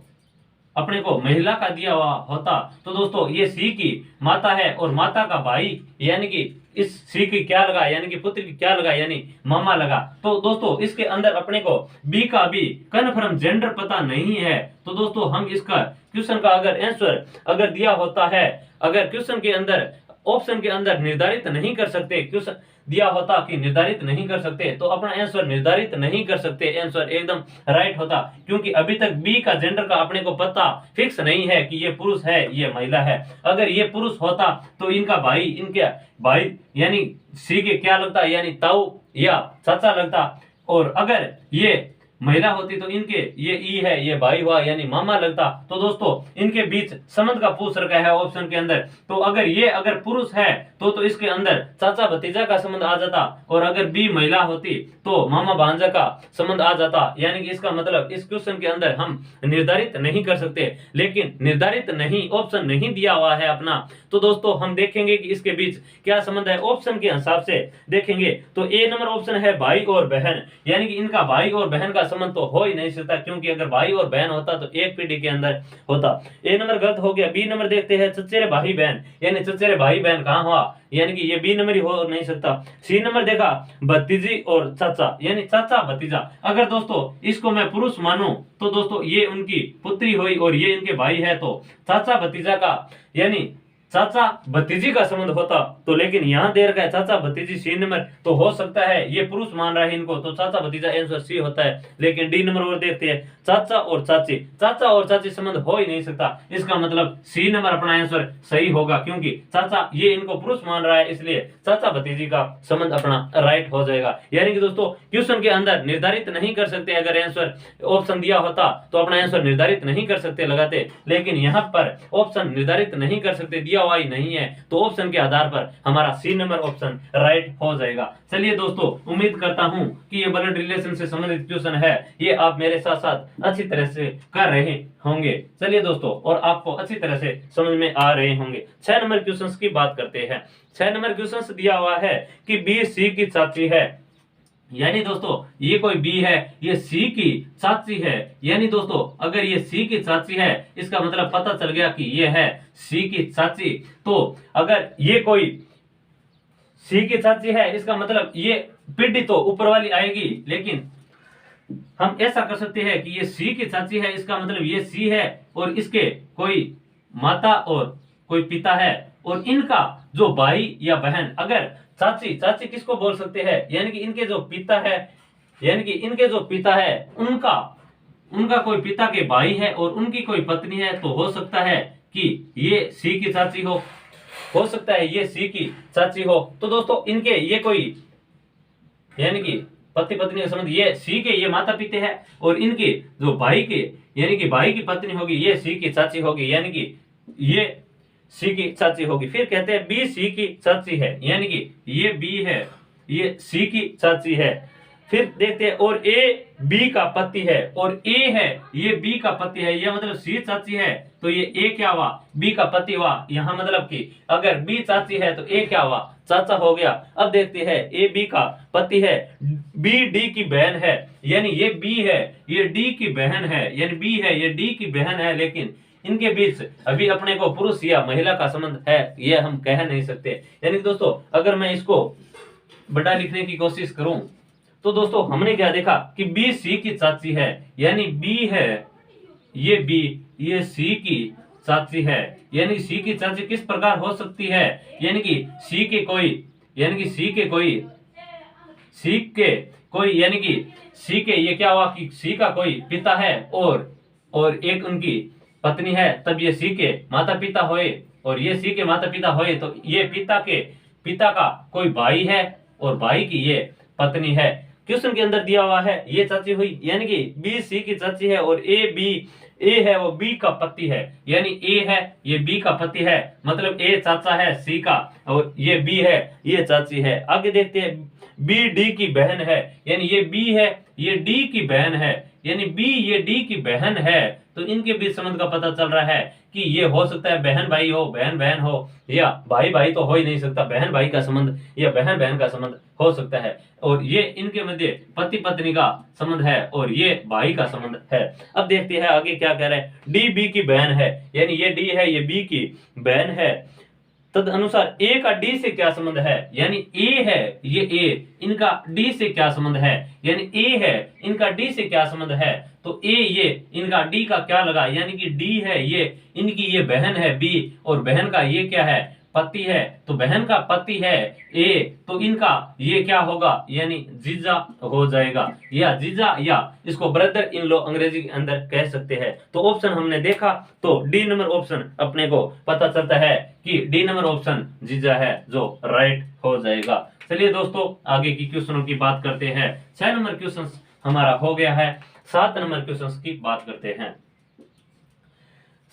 अपने को महिला का दिया हुआ होता तो दोस्तों ये सी की माता है और माता का भाई, यानी कि इस सी की क्या लगा, यानी कि पुत्र की क्या लगा, यानी मामा लगा। तो दोस्तों इसके अंदर अपने को बी का भी कन्फर्म जेंडर पता नहीं है। तो दोस्तों हम इसका क्वेश्चन का अगर आंसर अगर दिया होता है, अगर क्वेश्चन के अंदर ऑप्शन के अंदर निर्धारित नहीं कर सकते, क्वेश्चन दिया होता कि निर्धारित नहीं कर सकते, तो अपना आंसर निर्धारित नहीं कर सकते, आंसर एकदम राइट होता, क्योंकि अभी तक बी का जेंडर का अपने को पता फिक्स नहीं है कि ये पुरुष है ये महिला है। अगर ये पुरुष होता तो इनका भाई, इनके भाई यानी सी के क्या लगता, यानी ताऊ या चाचा लगता, और अगर ये महिला होती तो इनके ये ई है ये भाई हुआ यानी मामा लगता। तो दोस्तों इनके बीच संबंध का पूछ रखा है ऑप्शन के अंदर, तो अगर ये अगर पुरुष है तो इसके अंदर चाचा भतीजा का संबंध आ जाता, और अगर बी महिला होती तो मामा भांजा का संबंध आ जाता। यानी कि इसका मतलब इस क्वेश्चन के अंदर हम निर्धारित नहीं कर सकते, लेकिन निर्धारित नहीं ऑप्शन नहीं दिया हुआ है अपना, तो दोस्तों हम देखेंगे कि इसके बीच क्या संबंध है ऑप्शन के हिसाब से देखेंगे। तो ए नंबर ऑप्शन है भाई और बहन, यानी कि इनका भाई और बहन का संबंध तो हो ही नहीं सकता, क्योंकि अगर भाई और बहन होता तो एक पीढ़ी के अंदर होता। ए नंबर गलत हो गया। बी नंबर देखते हैं, चचेरे भाई बहन, यानी चचेरे भाई बहन कहां हुआ, यानी कि ये बी नंबर ही हो नहीं सकता। सी नंबर देखा, भतीजी और चाचा, यानी चाचा भतीजा। अगर दोस्तों इसको मैं पुरुष मानूं तो दोस्तों ये उनकी पुत्री हुई और ये इनके भाई है, तो चाचा भतीजा का यानी चाचा भतीजी का संबंध होता, तो लेकिन यहाँ दे रखा है चाचा भतीजी सी नंबर, तो हो सकता है ये पुरुष मान रहा है इनको, तो चाचा भतीजा आंसर सी होता है। लेकिन डी नंबर और देखते हैं, चाचा और चाची संबंध हो ही नहीं सकता, इसका मतलब सी नंबर अपना आंसर सही होगा, क्योंकि चाचा ये इनको पुरुष मान रहा है, इसलिए चाचा भतीजी का संबंध अपना राइट हो जाएगा। यानी कि दोस्तों क्वेश्चन के अंदर निर्धारित नहीं कर सकते, अगर आंसर ऑप्शन दिया होता तो अपना आंसर निर्धारित नहीं कर सकते लगाते, लेकिन यहाँ पर ऑप्शन निर्धारित नहीं कर सकते, दिया हुआ ही नहीं है, तो ऑप्शन के आधार पर हमारा सी नंबर ऑप्शन राइट हो जाएगा। चलिए दोस्तों, उम्मीद करता हूं कि ये ब्लड रिलेशन से संबंधित क्वेश्चन है ये आप मेरे साथ साथ अच्छी तरह से कर रहे होंगे। चलिए दोस्तों, और आपको अच्छी तरह से समझ में आ रहे होंगे। 6 नंबर क्वेश्चन की बात करते हैं। 6 नंबर क्वेश्चन दिया हुआ है कि बी सी की चाची है, यानी दोस्तों ये कोई बी है, ये सी की चाची है, यानी दोस्तों अगर ये सी की चाची है इसका मतलब पता चल गया कि ये है सी की चाची। तो अगर ये कोई सी की चाची है इसका मतलब ये पीढ़ी तो ऊपर वाली आएगी, लेकिन हम ऐसा कर सकते हैं कि ये सी की चाची है, इसका मतलब ये सी है और इसके कोई माता और कोई पिता है, और इनका जो भाई या बहन, अगर चाची किसको बोल सकते हैं, यानी कि इनके जो पिता है, यानी कि इनके जो पिता है उनका कोई पिता के भाई है और उनकी कोई पत्नी है, तो हो सकता है कि ये सी की चाची हो सकता है ये सी की चाची हो। तो दोस्तों इनके ये कोई यानी कि पति पत्नी का संबंध, ये सी के ये माता पिता है, और इनके जो भाई के यानी कि भाई की पत्नी होगी ये सी की चाची होगी, यानी कि ये सी की चाची होगी। फिर कहते हैं बी सी की चाची है, यानी कि ये बी है ये सी की चाची है। फिर देखते हैं, और ए बी का पति है और ए है ये बी का पति है, ये मतलब सी चाची है तो ये ए क्या हुआ, बी का पति हुआ। यहाँ मतलब कि अगर बी चाची है तो ए क्या हुआ, चाचा हो गया। अब देखते हैं, ए बी का पति है, बी डी की बहन है, यानी ये बी है ये डी की बहन है, यानी बी है ये डी की बहन है, लेकिन इनके बीच अभी अपने को पुरुष या महिला का संबंध है ये हम कह नहीं सकते। यानी दोस्तों अगर मैं इसको बड़ा लिखने की कोशिश करूं तो दोस्तों हमने क्या देखा कि बी सी की चाची है, यानी बी है ये बी ये सी की चाची है, यानी सी की चाची किस प्रकार हो सकती है, यानी कि सी के कोई यानी कि सी के कोई यानी कि सी के ये क्या हुआ कि सी का कोई पिता है और एक उनकी पत्नी है, तब ये सी के माता पिता होए, और ये सी के माता पिता होए तो ये पिता का कोई भाई है और भाई की ये पत्नी है। क्वेश्चन के अंदर दिया हुआ है ये चाची हुई, यानी कि बी सी की चाची है और ए है वो बी का पति है, यानी ए है ये बी का पति है, मतलब ए चाचा है सी का और ये बी है ये चाची है। आगे देखते हैं, बी डी की बहन है, यानी ये बी है ये डी की बहन है, यानी बी ये डी की बहन है, तो इनके बीच संबंध का पता चल रहा है कि ये हो सकता है बहन भाई हो, बहन बहन हो, या भाई भाई तो हो ही नहीं सकता, बहन भाई का संबंध या बहन बहन का संबंध हो सकता है, और ये इनके मध्य पति पत्नी का संबंध है और ये भाई का संबंध है। अब देखते हैं आगे क्या कह रहे हैं, डी बी की बहन है, यानी ये डी है ये बी की बहन है, तद अनुसार ए का डी से क्या संबंध है, यानी ए है ये ए इनका डी से क्या संबंध है, यानी ए है इनका डी से क्या संबंध है, तो ए ये इनका डी का क्या लगा, यानी कि डी है ये इनकी ये बहन है बी और बहन का ये क्या है पति है, तो बहन का पति है ए, तो इनका ये क्या होगा, यानी जीजा हो जाएगा, या जीजा या इसको ब्रदर इन लॉ अंग्रेजी के अंदर कह सकते हैं। तो ऑप्शन हमने देखा तो डी नंबर ऑप्शन अपने को पता चलता है कि डी नंबर ऑप्शन जीजा है जो राइट हो जाएगा। चलिए दोस्तों आगे की क्वेश्चनों की बात करते हैं। 6 नंबर क्वेश्चन हमारा हो गया है, 7 नंबर क्वेश्चन की बात करते हैं।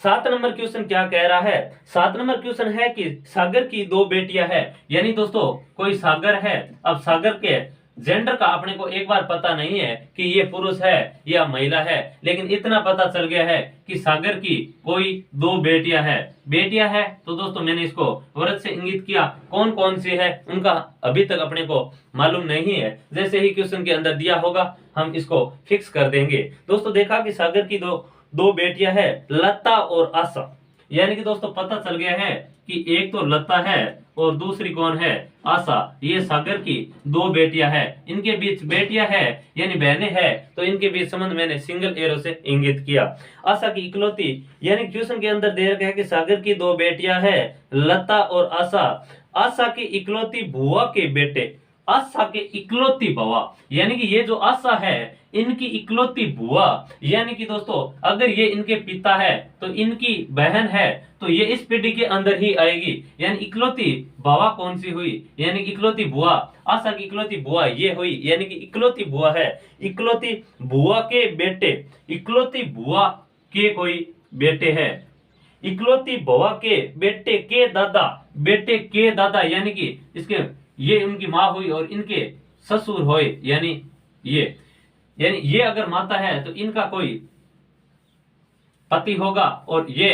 7 नंबर क्वेश्चन क्या कह रहा है, 7 नंबर क्वेश्चन है कि सागर की 2 बेटियां है, यानी दोस्तों कोई सागर है, अब सागर के जेंडर का अपने को एक बार पता नहीं है कि ये पुरुष है या महिला है, लेकिन इतना पता चल गया है कि सागर की कोई 2 बेटियां है, तो दोस्तों मैंने इसको वर्ड से इंगित किया, कौन कौन सी है उनका अभी तक अपने को मालूम नहीं है, जैसे ही क्वेश्चन के अंदर दिया होगा हम इसको फिक्स कर देंगे। दोस्तों देखा कि सागर की दो बेटियां है लता और आशा, यानी कि दोस्तों पता चल गया है कि एक तो लता है और दूसरी कौन है आशा, ये सागर की 2 बेटियां है, इनके बीच बेटियां है यानी बहनें है, तो इनके बीच संबंध मैंने सिंगल एरो से इंगित किया। आशा की इकलौती, यानी क्वेश्चन के अंदर दे रखा है कि सागर की 2 बेटियां है लता और आशा की इकलौती बुआ के बेटे, आशा के इकलौती बुआ, यानी कि ये जो आशा है इनकी इकलौती बुआ, यानी कि दोस्तों अगर ये इनके पिता है तो इनकी बहन है, तो ये इस पीढ़ी के अंदर ही आएगी, यानी इकलौती बुआ कौन सी हुई, यानी इकलौती बुआ, आशा की इकलौती बुआ ये हुई, यानी कि इकलौती बुआ है, इकलौती बुआ के बेटे, इकलौती बुआ के कोई बेटे है, इकलौती बुआ के बेटे के दादा, यानी कि इसके ये उनकी माँ हुई और इनके ससुर हुए, यानी ये अगर माता है तो इनका कोई पति होगा और ये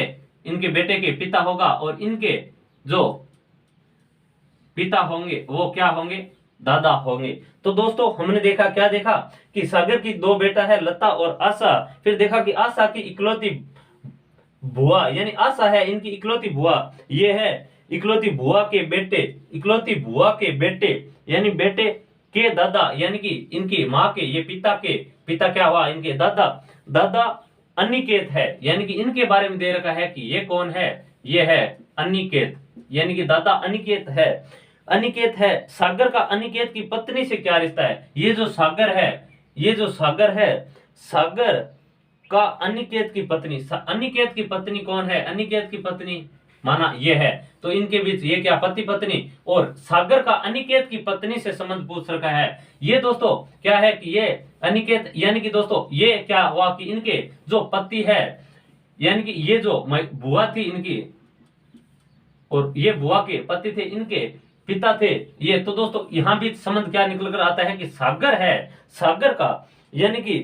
इनके बेटे के पिता होगा, और इनके जो पिता होंगे वो क्या होंगे, दादा होंगे। तो दोस्तों हमने देखा क्या देखा कि सागर की 2 बेटा है लता और आशा, फिर देखा कि आशा की इकलौती बुआ, यानी आशा है इनकी इकलौती बुआ, ये है इकलौती बुआ के बेटे, इकलौती बुआ के बेटे यानी बेटे के दादा, यानी कि इनकी माँ के ये पिता क्या हुआ इनके दादा अनिकेत है, यानी कि इनके बारे में दे रखा है कि ये कौन है, ये है अनिकेत, यानी कि दादा अनिकेत है। सागर का अनिकेत की पत्नी से क्या रिश्ता है, ये जो सागर है सागर का अनिकेत की पत्नी कौन है, अनिकेत की पत्नी माना ये है, तो इनके बीच ये क्या पति पत्नी, और सागर का अनिकेत की पत्नी से संबंध पूछ रखा है। ये दोस्तों क्या है कि ये अनिकेत, यानी कि दोस्तों ये क्या हुआ कि इनके जो पति है, यानी कि ये जो बुआ थी इनकी और ये बुआ के पति थे इनके, पिता थे ये। तो दोस्तों यहाँ भी संबंध क्या निकल कर आता है कि सागर है, सागर का यानी कि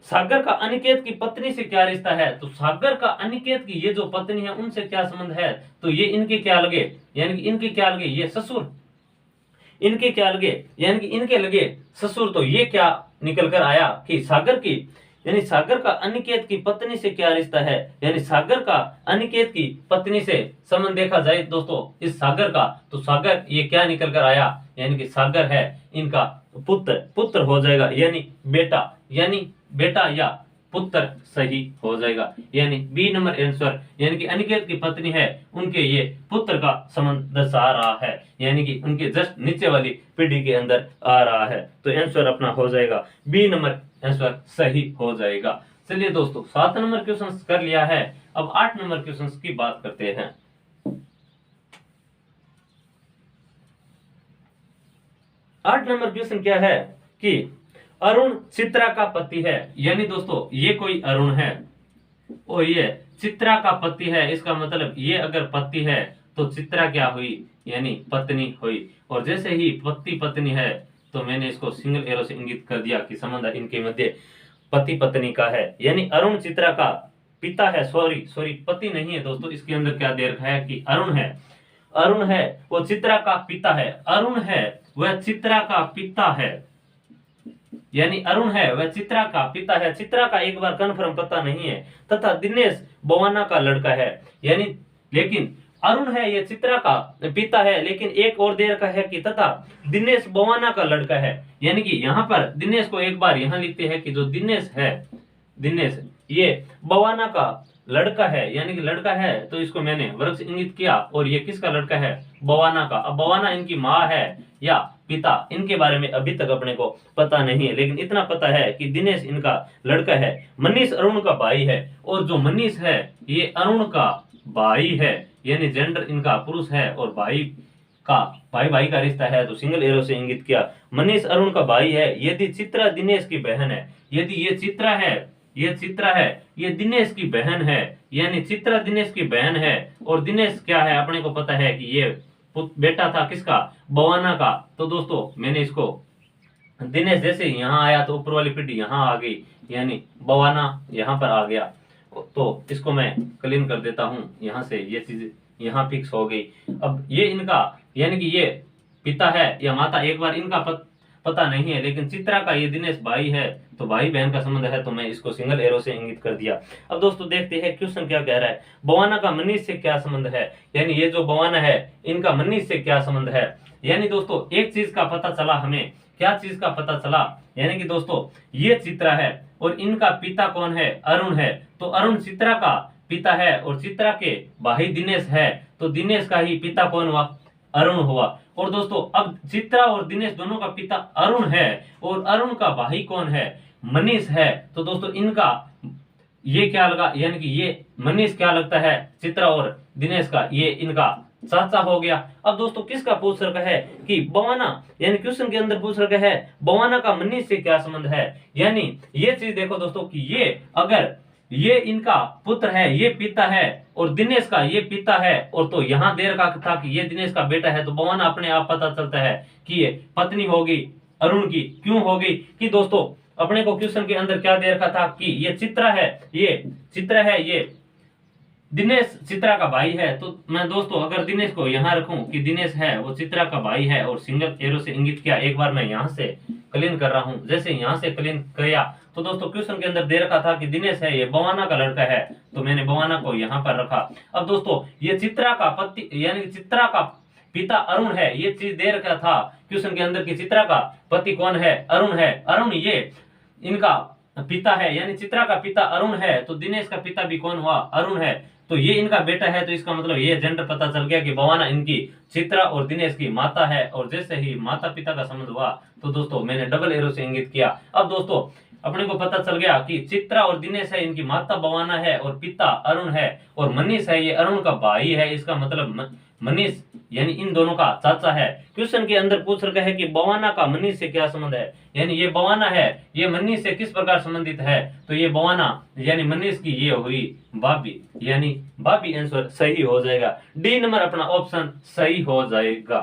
सागर का अनिकेत की पत्नी से क्या रिश्ता है, तो सागर का अनिकेत की ये जो पत्नी है उनसे क्या संबंध है, तो ये इनके क्या लगे, यानी कि इनके क्या लगे, ये ससुर, इनके क्या लगे, यानी कि इनके लगे ससुर। तो ये क्या निकल कर आया कि सागर की यानी सागर का अनिकेत की पत्नी से क्या रिश्ता है, यानी सागर का अनिकेत की पत्नी से संबंध देखा जाए दोस्तों इस सागर का, तो सागर ये क्या निकल कर आया, यानी कि सागर है इनका पुत्र, पुत्र हो जाएगा यानी बेटा या पुत्र सही हो जाएगा, यानी बी नंबर आंसर, यानी कि अनिकेत की पत्नी है उनके ये पुत्र का संबंध दर्शा रहा है, यानी कि उनके जस्ट नीचे वाली पीढ़ी के अंदर आ रहा है। तो आंसर अपना हो जाएगा बी नंबर आंसर सही हो जाएगा। चलिए दोस्तों 7 नंबर क्वेश्चन कर लिया है, अब 8 नंबर क्वेश्चन की बात करते हैं। 8 नंबर क्वेश्चन क्या है कि अरुण चित्रा का पति है, यानी दोस्तों ये कोई अरुण है और ये चित्रा का पति है, इसका मतलब ये अगर पति है तो चित्रा क्या हुई, यानी पत्नी हुई। और जैसे ही पति पत्नी है तो मैंने इसको सिंगल एरो से इंगित कर दिया कि संबंध इनके मध्य पति पत्नी का है, यानी अरुण चित्रा का पिता है, सॉरी पति नहीं है दोस्तों, इसके अंदर क्या दे रखा है कि अरुण है वो चित्रा का पिता है, अरुण है वह चित्रा का पिता है, यानी अरुण है वह चित्रा का पिता है। चित्रा का एक बार कन्फर्म पता नहीं है, तथा दिनेश बवाना का लड़का है, यानी लेकिन अरुण है ये चित्रा का पिता है, लेकिन एक और देर का है कि तथा दिनेश बवाना का लड़का है, यानी कि यहाँ पर दिनेश को एक बार यहाँ लिखते हैं कि जो दिनेश है, दिनेश ये बवाना का लड़का है, यानी कि लड़का है, तो इसको मैंने वर्ग से इंगित किया और ये किसका लड़का है, बवाना का। अब बवाना इनकी माँ है या पिता, इनके बारे में अभी तक अपने को पता नहीं है, लेकिन इतना पता है कि दिनेश इनका लड़का है। मनीष अरुण का भाई है, और जो मनीष है ये अरुण का भाई है, यानी जेंडर इनका पुरुष है और भाई का रिश्ता है, तो सिंगल एरो से इंगित किया। मनीष अरुण का भाई है, यदि चित्रा दिनेश की बहन है, यदि ये चित्रा है ये दिनेश की बहन है, यानी चित्रा दिनेश की बहन है, और दिनेश क्या है अपने को पता है कि ये बेटा था किसका, बवाना का। तो दोस्तों मैंने इसको दिनेश जैसे यहाँ आया तो ऊपर वाली पीढ़ी यहाँ आ गई, यानी बवाना यहाँ पर आ गया, तो इसको मैं क्लीन कर देता हूँ यहाँ से, ये चीज यहाँ फिक्स हो गई। अब ये इनका यानी कि ये पिता है या माता एक बार इनका पता नहीं है, लेकिन चित्रा का ये दिनेश भाई है, तो भाई बहन का संबंध है, तो मैं इसको सिंगल एरो से इंगित कर दिया। अब दोस्तों देखते हैं क्वेश्चन क्या कह रहा है, बवाना का मनीष से क्या संबंध है, यानी ये जो बवाना है इनका मनीष से क्या संबंध है। यानी दोस्तों एक चीज का पता चला हमें, क्या चीज का पता चला, यानी कि दोस्तों ये चित्रा है और इनका पिता कौन है, अरुण है, तो अरुण चित्रा का पिता है और चित्रा के भाई दिनेश है, तो दिनेश का ही पिता कौन हुआ, अरुण हुआ। और दोस्तों अब चित्रा और दिनेश दोनों का पिता अरुण है और अरुण का भाई कौन है, मनीष है, तो दोस्तों इनका ये क्या लगा, यानी कि ये मनीष क्या लगता है, चित्रा और दिनेश का ये इनका चाचा हो गया। अब दोस्तों किसका पूछ रखा है कि बवाना, यानी क्वेश्चन के अंदर पूछ रखा है बवाना का मनीष से क्या संबंध है, यानी ये चीज देखो दोस्तों कि ये अगर ये इनका पुत्र है, ये पिता है और दिनेश का ये पिता है, और तो यहाँ देर का था कि ये दिनेश का बेटा है, तो बवाना अपने आप पता चलता है कि ये पत्नी होगी अरुण की। क्यों होगी कि दोस्तों अपने को क्वेश्चन के अंदर क्या दे रखा था कि ये चित्रा है, ये दिनेश चित्रा का भाई है, तो मैं दोस्तों अगर दिनेश को यहाँ रखूं कि दिनेश है वो चित्रा का भाई है और सिंगल एरो से इंगित किया, एक बार मैं यहाँ से क्लीन कर रहा हूँ, जैसे यहाँ से क्लीन किया तो दोस्तों क्वेश्चन के अंदर दे रखा था कि दिनेश है ये बवाना का लड़का है, तो मैंने बवाना को यहाँ पर रखा। अब दोस्तों ये चित्रा का पति यानी चित्रा का पिता अरुण है, ये चीज दे रखा था क्वेश्चन के अंदर कि चित्रा का पति कौन है, अरुण है, अरुण ये इनका पिता है, यानी चित्रा का पिता अरुण है, तो दिनेश का पिता भी कौन हुआ, अरुण है, तो ये इनका बेटा है, तो इसका मतलब ये जेंडर पता चल गया कि बवाना इनकी चित्रा और दिनेश की माता है, और जैसे ही माता पिता का संबंध हुआ तो दोस्तों मैंने डबल एरो से इंगित किया। अब दोस्तों अपने को पता चल गया कि चित्रा और दिनेश है, इनकी माता बवाना है और पिता अरुण है, और मनीष है ये अरुण का भाई है, इसका मतलब मनीष यानी इन दोनों का चाचा है। क्वेश्चन के अंदर पूछ रखा है कि बवाना का मनीष से क्या संबंध है, यानी ये बवाना है ये मनीष से किस प्रकार संबंधित है, तो ये बवाना यानी मनीष की ये हुई भाभी, यानी भाभी आंसर सही हो जाएगा, डी नंबर अपना ऑप्शन सही हो जाएगा।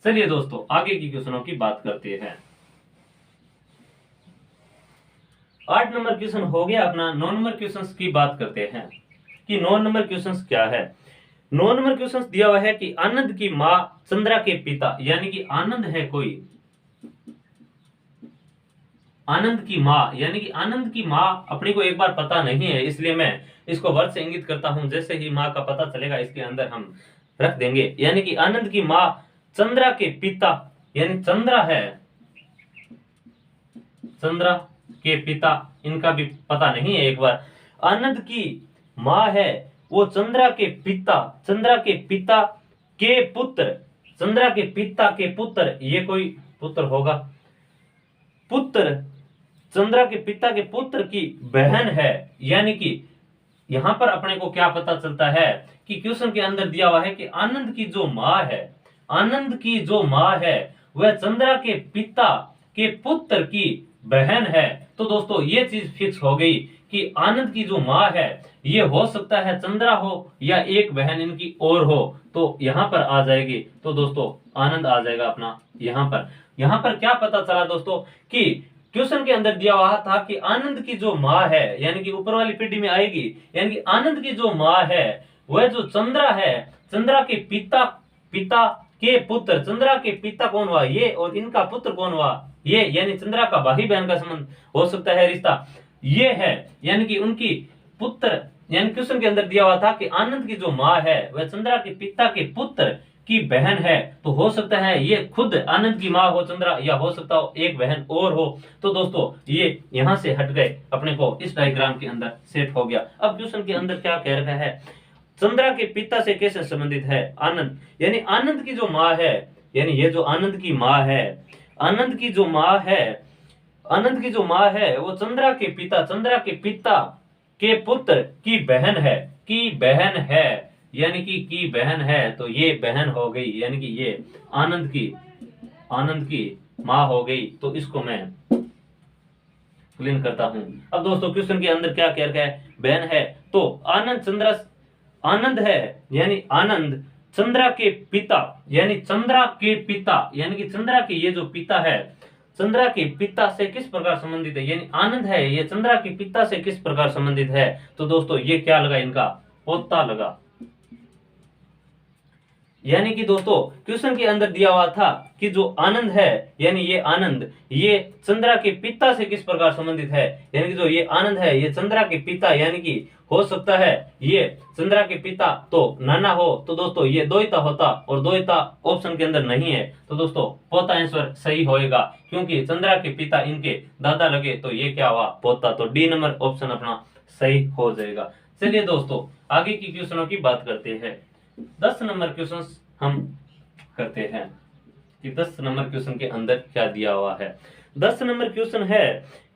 चलिए दोस्तों आगे की क्वेश्चनों की बात करते हैं। 8 नंबर क्वेश्चन हो गया अपना। 9 नंबर क्वेश्चन की बात करते हैं कि 9 नंबर क्वेश्चन क्या है। 9 नंबर क्वेश्चन दिया हुआ है कि आनंद की मां चंद्रा के पिता, यानी कि आनंद है कोई, आनंद की मां, यानी कि आनंद की मां अपने को एक बार पता नहीं है, इसलिए मैं इसको वर्ड से इंगित करता हूं। जैसे ही मां का पता चलेगा इसके अंदर हम रख देंगे। यानी कि आनंद की मां चंद्रा के पिता, यानी चंद्रा है, चंद्रा के पिता, इनका भी पता नहीं है। एक बार आनंद की मां है वो चंद्रा के पिता, चंद्रा के पिता के पुत्र, चंद्रा के पिता के पुत्र, ये कोई पुत्र होगा, पुत्र, चंद्रा के पिता के पुत्र की बहन है। यानी कि यहां पर अपने को क्या पता चलता है कि क्वेश्चन के अंदर दिया हुआ है कि आनंद की जो मां है, आनंद की जो मां है वह चंद्रा के पिता के पुत्र की बहन है। तो दोस्तों ये चीज फिक्स हो गई कि आनंद की जो मां है ये हो सकता है चंद्रा हो या एक बहन इनकी और हो, तो यहां पर आ जाएगी। तो दोस्तों आनंद आ जाएगा अपना यहां पर। यहां पर क्या पता चला दोस्तों कि क्वेश्चन के अंदर दिया हुआ था कि आनंद की जो मां है, यानी कि ऊपर वाली पीढ़ी में आएगी, यानी कि आनंद की जो मां है वह जो चंद्रा है, चंद्रा के पिता, पिता के पुत्र, चंद्रा के पिता कौन हुआ ये, और इनका पुत्र कौन हुआ ये, यानी चंद्रा का भाई बहन का संबंध हो सकता है, रिश्ता ये है। यानी कि उनकी पुत्र, यानी क्वेश्चन के अंदर दिया हुआ था कि आनंद की जो मां है वह चंद्रा के पिता के पुत्र की बहन है, तो हो सकता है ये खुद आनंद की मां हो चंद्रा, या हो सकता हो एक बहन और हो। तो दोस्तों ये यहां से हट गए, अपने को इस डायग्राम के अंदर सेट हो गया। अब क्वेश्चन के अंदर क्या कह रखा है, चंद्रा के पिता से कैसे संबंधित है आनंद, यानी आनंद की जो मां है, यानी ये जो आनंद की मां है, आनंद की जो मां है, आनंद की जो मां है वो चंद्रा के पिता, चंद्रा के पिता के पुत्र की बहन है, की बहन है, यानी कि की बहन है, तो ये बहन हो गई, यानी कि ये आनंद की मां हो गई। तो इसको मैं क्लीन करता हूं। अब दोस्तों क्वेश्चन के अंदर क्या कह रखा है, बहन है, तो आनंद चंद्रा, आनंद है, यानी आनंद चंद्रा के पिता, यानी चंद्रा के पिता, यानी कि चंद्रा के ये जो पिता है, चंद्रा के पिता से किस प्रकार संबंधित है, यानी आनंद है ये चंद्रा के पिता से किस प्रकार संबंधित है। तो दोस्तों ये क्या लगा, इनका पोता लगा। यानी कि दोस्तों क्वेश्चन के अंदर दिया हुआ था कि जो आनंद है, यानी ये आनंद ये चंद्रा के पिता से किस प्रकार संबंधित है, यानी कि जो ये आनंद है ये चंद्रा के पिता, यानी कि हो सकता है ये चंद्रा के पिता तो नाना हो, तो दोस्तों ये द्वैता होता, और द्वैता ऑप्शन के अंदर नहीं है, तो दोस्तों पोता आंसर सही होएगा, क्योंकि चंद्रा के पिता इनके दादा लगे, तो ये क्या हुआ, पोता। तो डी नंबर ऑप्शन अपना सही हो जाएगा। चलिए दोस्तों आगे की क्वेश्चनों की बात करते हैं। 10 नंबर क्वेश्चन हम करते हैं कि 10 नंबर क्वेश्चन के अंदर क्या दिया हुआ है। 10 नंबर क्वेश्चन है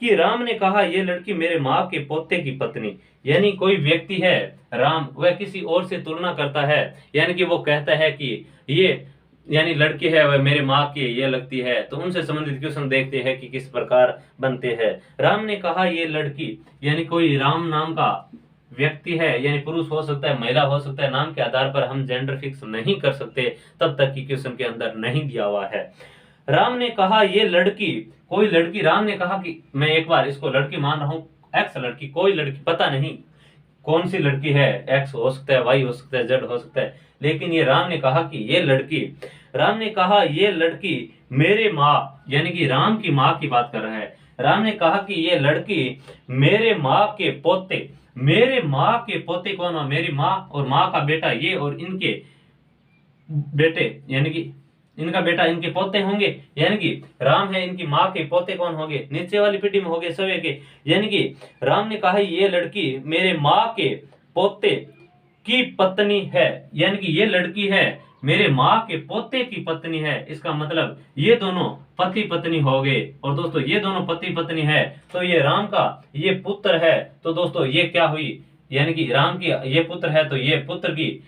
कि राम ने कहा ये लड़की मेरे माँ के पोते की पत्नी, यानी कोई व्यक्ति है राम, वह किसी और से तुलना करता है, यानी कि वो कहता है कि ये यानी लड़की है वह मेरे माँ की ये लगती है। तो उनसे संबंधित क्वेश्चन देखते हैं कि किस प्रकार बनते हैं। राम ने कहा ये लड़की, यानी कोई राम नाम का व्यक्ति है, यानी पुरुष हो सकता है, महिला हो सकता है, नाम के आधार पर हम जेंडर फिक्स नहीं कर सकते तब तक कि क्वेश्चन के अंदर नहीं दिया हुआ है। राम ने कहा ये लड़की, कोई लड़की, राम ने कहा कि मैं एक बार इसको लड़की मान रहा हूं, एक्स लड़की, कोई लड़की, पता नहीं कौन सी लड़की है, एक्स हो सकता है, वाई हो सकता है, जेड हो सकता है, लेकिन ये राम ने कहा कि ये लड़की, राम ने कहा ये लड़की मेरे माँ, यानी कि राम की माँ की बात कर रहा है। राम ने कहा कि ये लड़की मेरे माँ के पोते, मेरे माँ के पोते कौन हुआ, मेरी माँ और माँ का बेटा ये, और इनके बेटे, यानी कि इनका बेटा इनके पोते होंगे, यानी कि राम है इनकी माँ के पोते कौन होंगे, नीचे वाली पीढ़ी में होंगे सवे के। यानी कि राम ने कहा ये लड़की मेरे माँ के पोते की पत्नी है, यानी कि ये लड़की है मेरे माँ के पोते की पत्नी है। इसका मतलब ये दोनों पति पत्नी हो गए, और दोस्तों ये दोनों पति पत्नी है, तो ये राम का ये पुत्र है। तो दोस्तों ये क्या हुई, यानी कि राम की ये पुत्र है, तो ये पुत्र की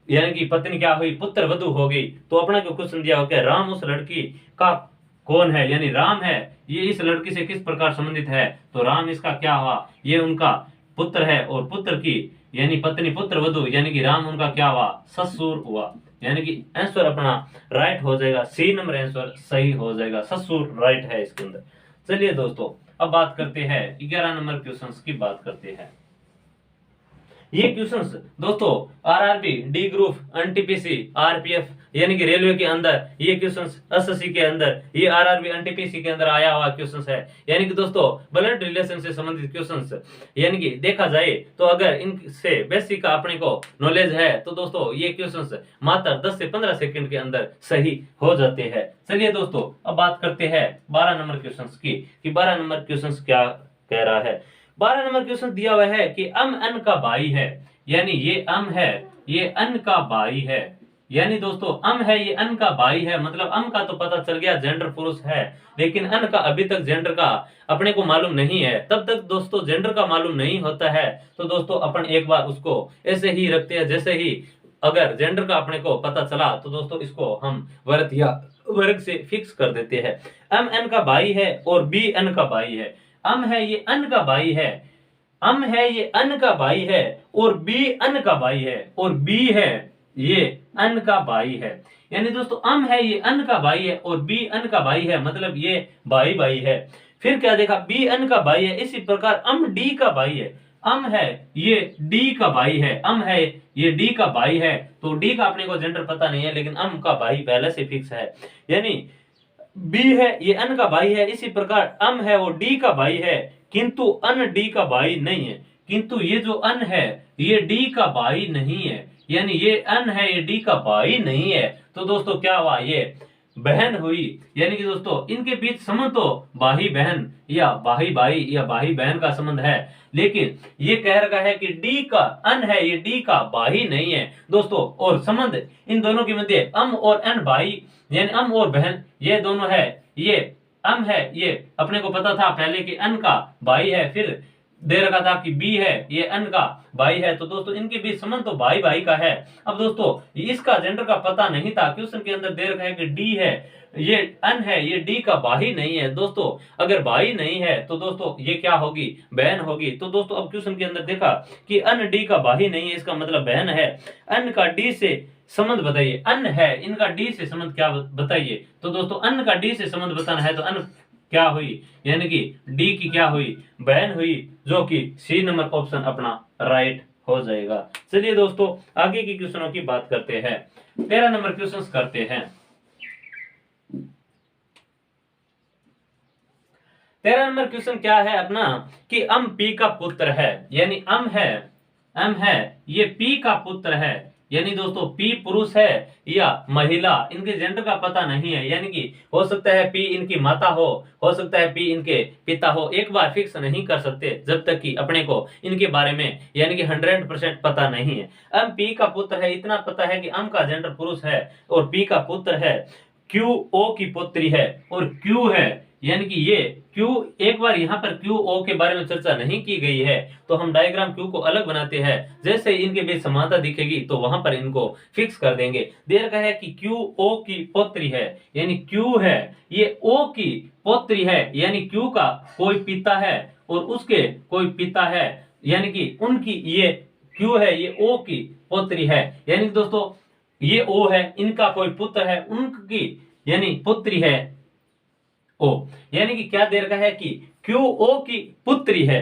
यानी कि पत्नी क्या हुई, पुत्र वधु हो गई। तो अपना जो क्वेश्चन दिया हो क्या, राम उस लड़की का कौन है, यानी राम है ये इस लड़की से किस प्रकार संबंधित है, तो राम इसका क्या हुआ, ये उनका पुत्र है, और पुत्र की यानी पत्नी पुत्र वधु, यानी कि राम उनका क्या हुआ, ससुर हुआ। यानी कि आंसर अपना राइट हो जाएगा, सी नंबर आंसर सही हो जाएगा, ससुर राइट है इसके अंदर। चलिए दोस्तों अब बात करते हैं 11 नंबर क्वेश्चंस की बात करते हैं। ये क्वेश्चंस दोस्तों RRB, D group, NTPC, RPF यानी कि रेलवे के अंदर ये क्वेश्चंस, एसएससी के अंदर ये आरआरबी एनटीपीसी के अंदर आया हुआ क्वेश्चंस है। यानी कि दोस्तों ब्लड रिलेशन से संबंधित क्वेश्चंस, यानी कि देखा जाए तो अगर इनसे बेसिक का अपने को नॉलेज है तो दोस्तों ये क्वेश्चंस मात्र 10 से 15 सेकंड के अंदर सही हो जाते हैं। चलिए दोस्तों अब बात करते हैं 12 नंबर क्वेश्चंस की कि 12 नंबर क्वेश्चंस क्या कह रहा है। 12 नंबर क्वेश्चन दिया हुआ है कि अन का भाई है, यानी ये है, ये अन का भाई है, यानी दोस्तों है, ये अन का भाई है। मतलब का तो पता चल गया जेंडर पुरुष है, लेकिन अन का अभी तक जेंडर का अपने को मालूम नहीं है। तब तक दोस्तों जेंडर का मालूम नहीं होता है तो दोस्तों अपन एक बार उसको ऐसे ही रखते हैं, जैसे ही अगर जेंडर का अपने को पता चला तो दोस्तों इसको हम वर्ग या वर्ग से फिक्स कर देते हैं। एन का भाई है और बी अन का भाई है। है, ये अन का भाई है, है, ये अन का भाई है, और बी अन का भाई है, और बी है, ये अन का भाई है। यानी दोस्तों है, ये अन का भाई है और बी अन का भाई है, मतलब ये भाई भाई है। फिर क्या देखा, बी अन का भाई है, इसी प्रकार डी का भाई है। है, ये डी का भाई है, है, ये डी का भाई है। तो डी का अपने को जेंडर पता नहीं है, लेकिन का भाई पहले से फिक्स है। यानी बी है, ये अन का भाई है, इसी प्रकार है वो डी का भाई है, किंतु अन डी का भाई नहीं है। किंतु ये जो अन है ये डी का भाई नहीं है, यानी ये अन है, ये डी का भाई नहीं है। तो दोस्तों क्या हुआ, ये बहन हुई। यानी कि दोस्तों इनके बीच संबंध तो भाई बहन या भाई भाई या भाई बहन का संबंध है, लेकिन ये कह रहा है कि डी का अन है, ये डी का भाई नहीं है दोस्तों। और संबंध इन दोनों के मध्य और अन भाई, यानी और बहन ये दोनों है। ये है, ये अपने को पता था पहले कि अन का भाई है, फिर दे रखा था कि बी है, ये अन का भाई है। तो दोस्तों इनके बीच संबंध तो भाई भाई का है। अब दोस्तों इसका जेंडर का पता नहीं था, क्वेश्चन के अंदर दे रखा है कि डी है, ये अन है, ये डी का भाई नहीं है। दोस्तों अगर भाई नहीं है तो दोस्तों ये क्या होगी, बहन होगी। तो दोस्तों अब क्वेश्चन के अंदर देखा कि अन डी का भाई नहीं है, इसका मतलब बहन है। अन का डी से संबंध बताइए, अन है, इनका डी से संबंध क्या बताइए। तो दोस्तों अन का डी से संबंध बताना है तो अन क्या हुई, यानी कि डी की क्या हुई, बहन हुई, जो कि सी नंबर ऑप्शन अपना राइट हो जाएगा। चलिए दोस्तों आगे के क्वेश्चनों की बात करते हैं। 13 नंबर क्वेश्चन करते हैं। 13 नंबर क्वेश्चन क्या है अपना कि पी का पुत्र है, यानी है, ये पी का पुत्र है। यानी दोस्तों पी पुरुष है या महिला, इनके जेंडर का पता नहीं है। यानी कि हो सकता है पी इनकी माता हो सकता है पी इनके पिता हो। एक बार फिक्स नहीं कर सकते जब तक कि अपने को इनके बारे में यानी कि 100% पता नहीं है। पी का पुत्र है, इतना पता है कि का जेंडर पुरुष है और पी का पुत्र है, क्यू ओ की पुत्री है और क्यू है, यानी कि ये क्यू, एक बार यहाँ पर क्यू ओ के बारे में चर्चा नहीं की गई है तो हम डायग्राम क्यू को अलग बनाते हैं। जैसे इनके बीच समानता दिखेगी तो वहां पर इनको फिक्स कर देंगे। दे रखा है कि क्यू ओ की पुत्री है, यानी क्यू है, ये ओ की पुत्री है, यानी क्यू का कोई पिता है और उसके कोई पिता है, यानी कि उनकी, ये क्यू है, ये ओ की पुत्री है। यानी दोस्तों ये ओ है, इनका कोई पुत्र है, उनकी यानी पुत्री है ओ। यानी कि क्या दे रखा है कि क्यू ओ की पुत्री है,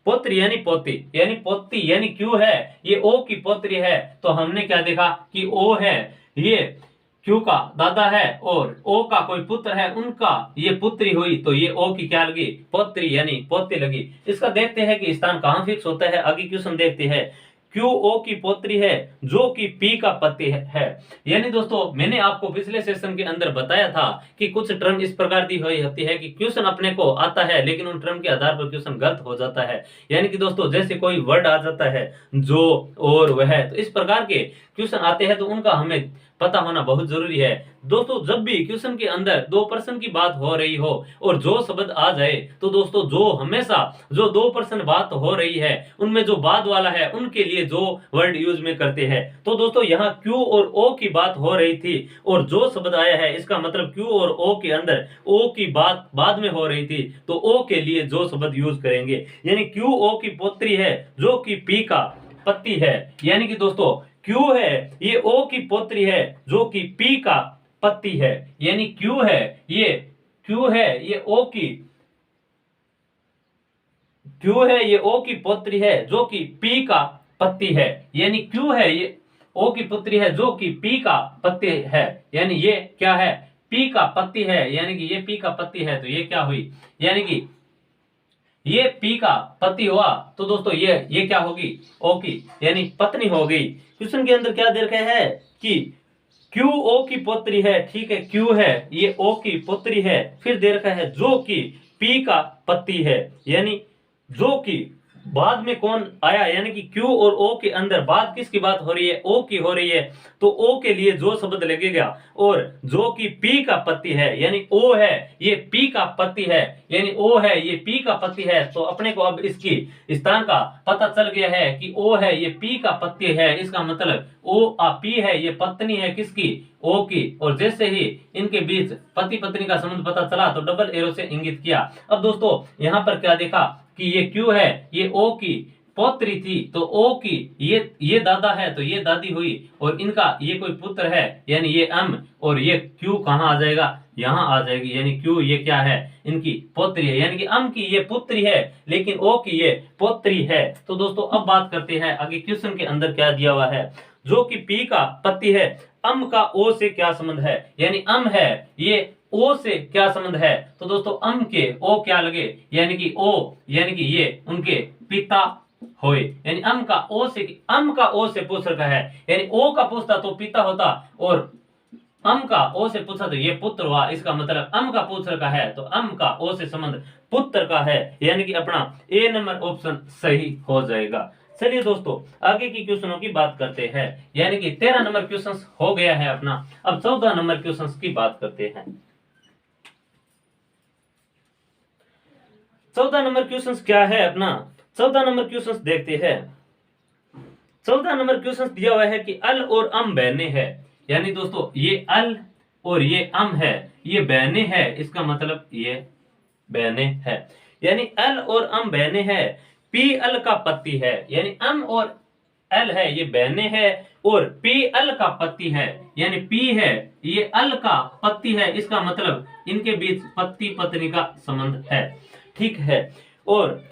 पोत्री यानी पोती, यानी पोती, यानी क्यू है, ये ओ की पोत्री है। तो हमने क्या देखा कि ओ है, ये क्यू का दादा है और ओ का कोई पुत्र है, उनका ये पुत्री हुई, तो ये ओ की क्या लगी, पोत्री यानी पोती लगी। इसका देखते हैं कि स्थान कहां फिक्स होता है। आगे क्वेश्चन देखते हैं। क्यू ओ की पोत्री है जो कि पी का पति है। यानी दोस्तों मैंने आपको पिछले सेशन के अंदर बताया था कि कुछ टर्म इस प्रकार दी हुई होती है कि क्वेश्चन अपने को आता है लेकिन उन टर्म के आधार पर क्वेश्चन गलत हो जाता है। यानी कि दोस्तों जैसे कोई वर्ड आ जाता है जो और वह, तो इस प्रकार के क्वेश्चन आते हैं तो उनका हमें पता होना बहुत जरूरी है। दोस्तों जब भी क्वेश्चन के अंदर 2% की बात हो रही हो और जो शब्द आ जाए तो दोस्तों जो हमेशा जो 2% बात हो रही है उनमें जो बाद वाला है उनके लिए जो वर्ड यूज में करते हैं। तो दोस्तों यहाँ क्यू और ओ की बात हो रही थी और जो शब्द आया है इसका मतलब क्यू और ओ के अंदर ओ की बात बाद में हो रही थी तो ओ के लिए जो शब्द यूज करेंगे। यानी क्यू ओ की पुत्री है जो कि पी का पति है। यानी कि दोस्तों क्यू है ये ओ की पोत्री है जो कि पी का पति है, यानी क्यू है ये ओ की क्यू है ये ओ की पुत्री है जो कि पी का पति है, यानी क्यू है ये ओ की पुत्री है जो कि पी का पति है, यानी ये क्या है पी का पति है, यानी कि ये पी का पति है तो ये क्या हुई, यानी कि ये पी का पति हुआ तो दोस्तों ये क्या होगी ओ की यानी पत्नी हो गई। क्वेश्चन के अंदर क्या दे रखा है कि क्यू ओ की पुत्री है, ठीक है क्यू है ये ओ की पुत्री है, फिर दे रखा है जो कि पी का पति है, यानी जो कि बाद में कौन आया, यानी कि क्यू और ओ के अंदर बात किसकी बात हो रही है ओ की हो रही है, तो ओ के लिए जो शब्द लगेगा और जो कि पी का पति है, यानी ओ है ये पी का पति है, यानी ओ है ये पी का पति है, तो अपने को अब इसकी स्थान का पता चल गया है कि ओ है ये पी का पति है, इसका मतलब ओ पी है ये पत्नी है किसकी ओ की, और जैसे ही इनके बीच पति पत्नी का संबंध पता चला तो डबल एरो से इंगित किया। अब दोस्तों यहाँ पर क्या देखा कि ये क्यू है ये ओ की पौत्री थी, तो ओ की ये दादा है तो ये दादी हुई, और इनका ये कोई पुत्र है यानी ये अम, और ये क्यू कहाँ आ जाएगा यहाँ आ जाएगी, यानी क्यू ये क्या है इनकी पौत्री है, यानी कि अम की ये पुत्री है लेकिन ओ की ये पौत्री है। तो दोस्तों अब बात करते हैं आगे क्वेश्चन के अंदर क्या दिया हुआ है, जो कि पी का पति है अम का ओ से क्या संबंध है, यानी अम है ये ओ से क्या संबंध है, तो दोस्तों अम के ओ क्या लगे यानी कि ओ यानी कि ये उनके पिता होए, यानी अम का ओ से पूछ रखा है, यानी ओ का पूछता तो पिता होता और अम का ओ से पूछा तो ये पुत्र हुआ, इसका मतलब अम का पूछ रखा है तो अम का ओ से संबंध पुत्र का है, यानी कि अपना ए नंबर ऑप्शन सही हो जाएगा। चलिए दोस्तों आगे की क्वेश्चनों की बात करते हैं, यानी कि 13 नंबर क्वेश्चन हो गया है अपना, अब 14 नंबर क्वेश्चन की बात करते हैं। 14 नंबर क्वेश्चन क्या है अपना, 14 नंबर क्वेश्चन देखते हैं। 14 नंबर क्वेश्चन दिया हुआ है कि अल और अम बहने हैं, यानी दोस्तों ये अल और ये अम है ये बहने हैं, इसका मतलब ये बहने है, यानी अल और अम बहने हैं, पी अल का पति है, यानी अम और एल है ये बहने हैं और पी अल का पति है, यानी पी है ये अल का पति है, इसका मतलब इनके बीच पति पत्नी का संबंध है, ठीक है, और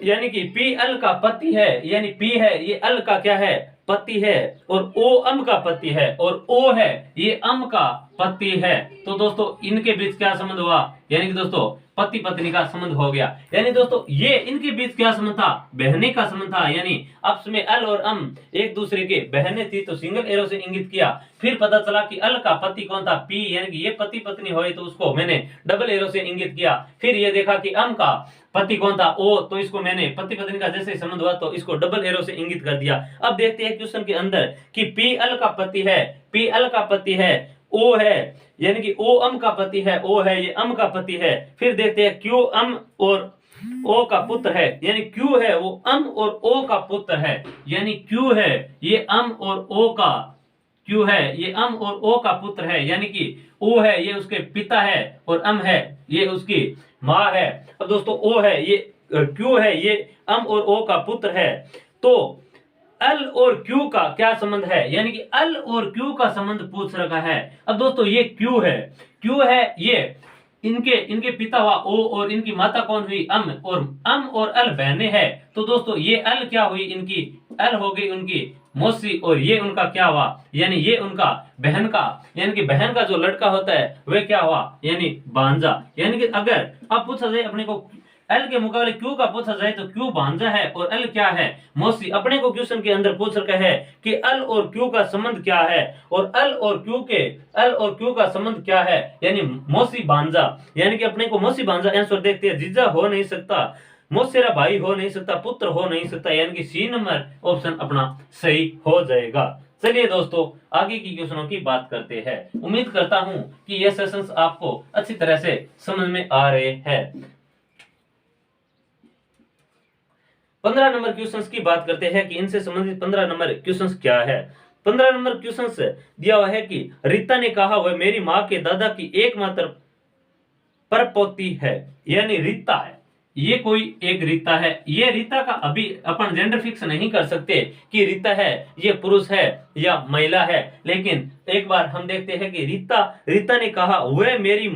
यानी कि पी अल का पति है, यानी पी है ये अल का क्या है पति है, और ओ अम का पति है, और ओ है ये अम का पति है, तो दोस्तों इनके बीच क्या संबंध हुआ, यानी कि दोस्तों पति पत्नी का संबंध हो गया, यानी दोस्तों ये इनके बीच क्या संबंध था बहने का संबंध था, यानी आपस में अल और अम एक दूसरे के बहने थी तो सिंगल एरो से इंगित किया, फिर पता चला कि अल का पति कौन था पी, यानी कि ये पति पत्नी हुए तो उसको मैंने डबल एरो से इंगित किया, फिर ये देखा कि अम का पति कौन था ओ, तो इसको मैंने पति पत्नी का जैसे संबंध हुआ तो इसको डबल एरो से इंगित कर दिया। अब देखते हैं क्वेश्चन के अंदर कि पी अल का पति है, पी अल का पति है, ओ है यानी कि ओ अम का पति है, ओ है ये अम का पति है, फिर देखते हैं क्यू अम और ओ का पुत्र है, यानी क्यू है वो अम और ओ का पुत्र है, यानी क्यू है ये अम और ओ का क्यू है ये अम और ओ का पुत्र है, यानी कि ओ है ये उसके पिता है और अम है ये उसकी माँ है। अब दोस्तों ओ है ये क्यू है ये अम और ओ का पुत्र है, तो अल और क्यू का क्या संबंध है, यानी कि अल और क्यू का संबंध पूछ रखा है। अब दोस्तों ये क्यू है ये इनके पिता हुआ ओ और इनकी माता कौन हुई अम और अल बहने हैं, तो दोस्तों ये अल क्या हुई इनकी अल हो गई उनकी मौसी, और ये उनका क्या हुआ यानी ये उनका बहन का, यानी कि बहन का जो लड़का होता है वह क्या हुआ यानी भांजा, यानी कि अगर अब पूछा जाए अपने को एल के मुकाबले क्यू का पूछा जाए तो क्यू भांजा है और एल क्या है मौसी, अपने को क्वेश्चन के अंदर पूछ रखा है कि एल और क्यू का संबंध क्या है, और एल और क्यू का संबंध क्या है यानी मौसी भांजा, यानी कि अपने को मौसी भांजा आंसर देखते हैं, जीजा हो नहीं सकता, मौसेरा भाई हो नहीं सकता, पुत्र हो नहीं सकता, यानी कि सी नंबर ऑप्शन अपना सही हो जाएगा। चलिए दोस्तों आगे की क्वेश्चनों की बात करते हैं। उम्मीद करता हूं कि ये सेशंस आपको अच्छी तरह से समझ में आ रहे हैं। 15 नंबर क्वेश्चंस की बात करते हैं कि इनसे संबंधित 15 नंबर क्वेश्चंस क्या है। 15 नंबर क्वेश्चंस दिया हुआ है कि रीता ने कहा वह मेरी माँ के दादा की एकमात्र परपोती है, यानी रीता है, ये कोई एक रीता है, ये रीता का अभी अपन जेंडर फिक्स नहीं कर सकते कि रीता है ये पुरुष है या महिला है, लेकिन एक बार हम देखते हैं कि रीता ने कहा वह मेरी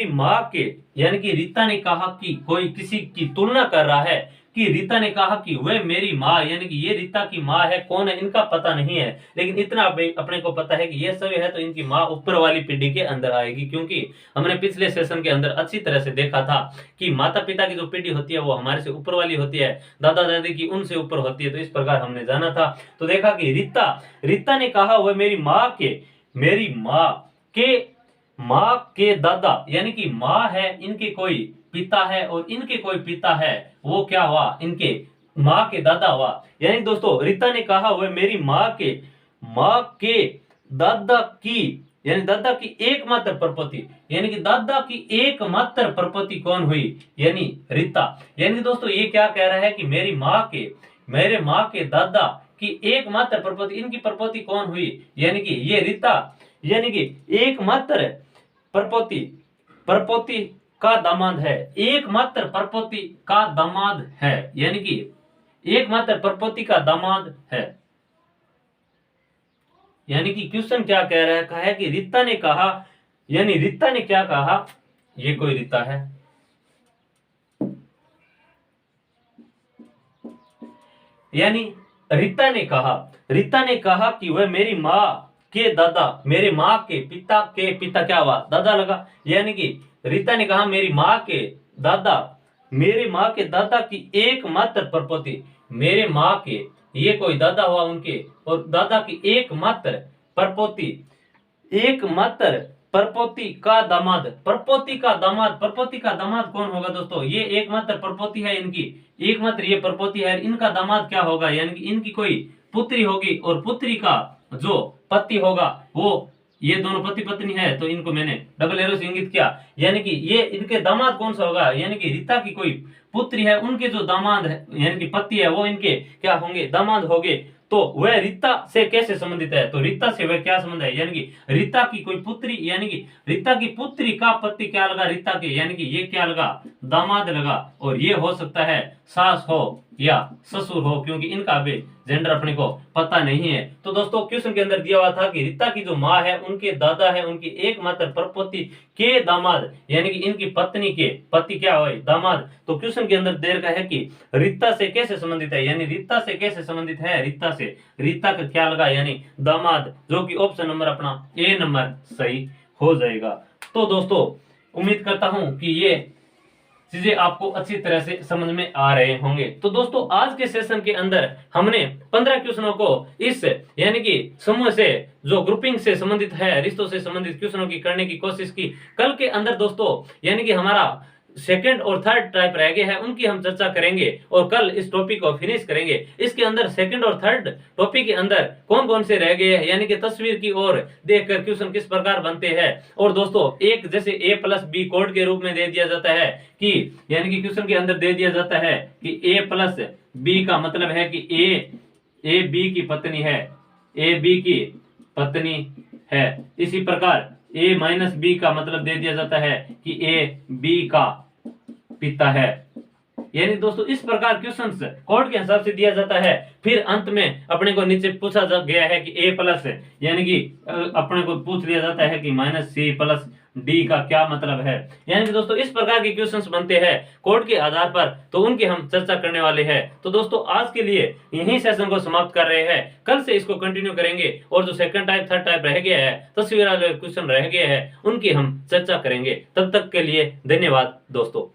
माँ के, यानी कि रीता ने कहा कि कोई किसी की तुलना कर रहा है कि रीता ने कहा कि वह मेरी माँ, यानी कि ये रीता की माँ है, कौन है इनका पता नहीं है, लेकिन इतना अपने को पता है कि ये सब है तो इनकी माँ ऊपर वाली पीढ़ी के अंदर आएगी, क्योंकि हमने पिछले सेशन के अंदर अच्छी तरह से देखा था कि माता पिता की जो पीढ़ी होती है वो हमारे से ऊपर वाली होती है, दादा दादी की उनसे ऊपर होती है, तो इस प्रकार हमने जाना था। तो देखा कि रीता ने कहा वह मेरी माँ के दादा, यानी कि माँ है इनके कोई पिता है और इनके कोई पिता है, वो क्या हुआ, इनके माँ के दादा हुआ। यानी दोस्तों रीता ने कहा वह मेरी माँ के दादा की, यानी दादा की एकमात्र प्रपति, यानी कि दादा की एकमात्र प्रपति कौन हुई, यानी रीता। यानी दोस्तों ये क्या कह रहा है कि मेरे माँ के दादा की एकमात्र प्रपति, इनकी प्रपति कौन हुई, यानी कि ये रीता, यानी कि एकमात्र प्रपोती का दामाद है, एकमात्र प्रपोती का दामाद है, यानी कि एकमात्र प्रपोती का दामाद है। यानी कि क्वेश्चन क्या कह रहा है कि रीता ने कहा, यानी रीता ने क्या कहा, ये कोई रीता है, यानी रीता ने कहा कि वह मेरी माँ के दादा, मेरे माँ के पिता क्या हुआ, दादा लगा, यानी कि रीता ने कहा मेरी माँ के दादा की एकमात्र प्रपति, मेरे माँ के, ये कोई दादा हुआ उनके, और दादा की एकमात्र प्रपोती का दामाद कौन होगा दोस्तों, ये एकमात्र प्रपोती है इनकी, एकमात्र ये प्रपोती है, इनका दामाद क्या होगा, यानी कि इनकी कोई पुत्री होगी, और पुत्री का जो पति होगा वो, ये दोनों पति पत्नी है तो इनको मैंने डबल एरो से इंगित किया, यानी कि ये इनके दामाद कौन सा होगा, यानी कि रीता की कोई पुत्री है, उनके जो दामाद है यानी कि पति है वो इनके क्या होंगे, दामाद होंगे। तो वह रीता से कैसे संबंधित है, तो रीता से वह क्या संबंध है, यानी कि रीता की कोई पुत्री, यानी कि रीता की पुत्री का पति क्या लगा रीता के, यानी कि ये क्या लगा, दामाद लगा, और ये हो सकता है सास हो या ससुर हो, क्योंकि इनका अभी जेंडर अपने को पता नहीं है। तो दोस्तों क्वेश्चन के अंदर दिया हुआ था कि रीता की जो माँ है उनके दादा है, उनकी एकमात्र प्रपोती के दामाद, यानी कि इनकी पत्नी के पति क्या हुए, दामाद। तो क्वेश्चन के अंदर दे रखा है कि रीता से कैसे संबंधित है, यानी रीता से कैसे संबंधित है, रीता का क्या लगा, यानी दामाद, जो कि ऑप्शन नंबर अपना ए नंबर सही हो जाएगा। तो दोस्तों उम्मीद करता हूं कि ये चीजें आपको अच्छी तरह से समझ में आ रहे होंगे। तो दोस्तों आज के सेशन के अंदर हमने 15 क्वेश्चनों को इस यानी कि समूह से जो ग्रुपिंग से संबंधित है, रिश्तों से संबंधित क्वेश्चनों की करने की कोशिश की। कल के अंदर दोस्तों यानी कि हमारा सेकंड और थर्ड टाइप रह गए हैं, उनकी हम चर्चा करेंगे और कल इस टॉपिक को फिनिश करेंगे। इसके अंदर सेकंड और थर्ड टॉपिक के अंदर कौन कौन से रह गए हैं, यानी कि तस्वीर की ओर देखकर क्वेश्चन किस प्रकार बनते हैं। और दोस्तों एक जैसे A+B कोड के रूप में दे दिया जाता है कि यानी कि क्वेश्चन के अंदर दे दिया जाता है कि A+B का मतलब है कि ए बी की पत्नी है, ए बी की पत्नी है। इसी प्रकार A-B का मतलब दे दिया जाता है कि ए बी का पिता है। यानी दोस्तों इस प्रकार क्वेश्चंस कोड के हिसाब से दिया जाता है। फिर अंत में अपने को नीचे पूछा गया है कि A+ यानी कि अपने को पूछ लिया जाता है कि -C+D का क्या मतलब है। यानी कि दोस्तों इस प्रकार के क्वेश्चंस बनते हैं कोड के आधार पर, तो उनकी हम चर्चा करने वाले हैं। तो दोस्तों आज के लिए यही सेशन को समाप्त कर रहे हैं, कल से इसको कंटिन्यू करेंगे और जो सेकंड टाइप थर्ड टाइप रह गया है, तस्वीर वाले क्वेश्चन रह गए हैं, उनकी हम चर्चा करेंगे। तब तक के लिए धन्यवाद दोस्तों।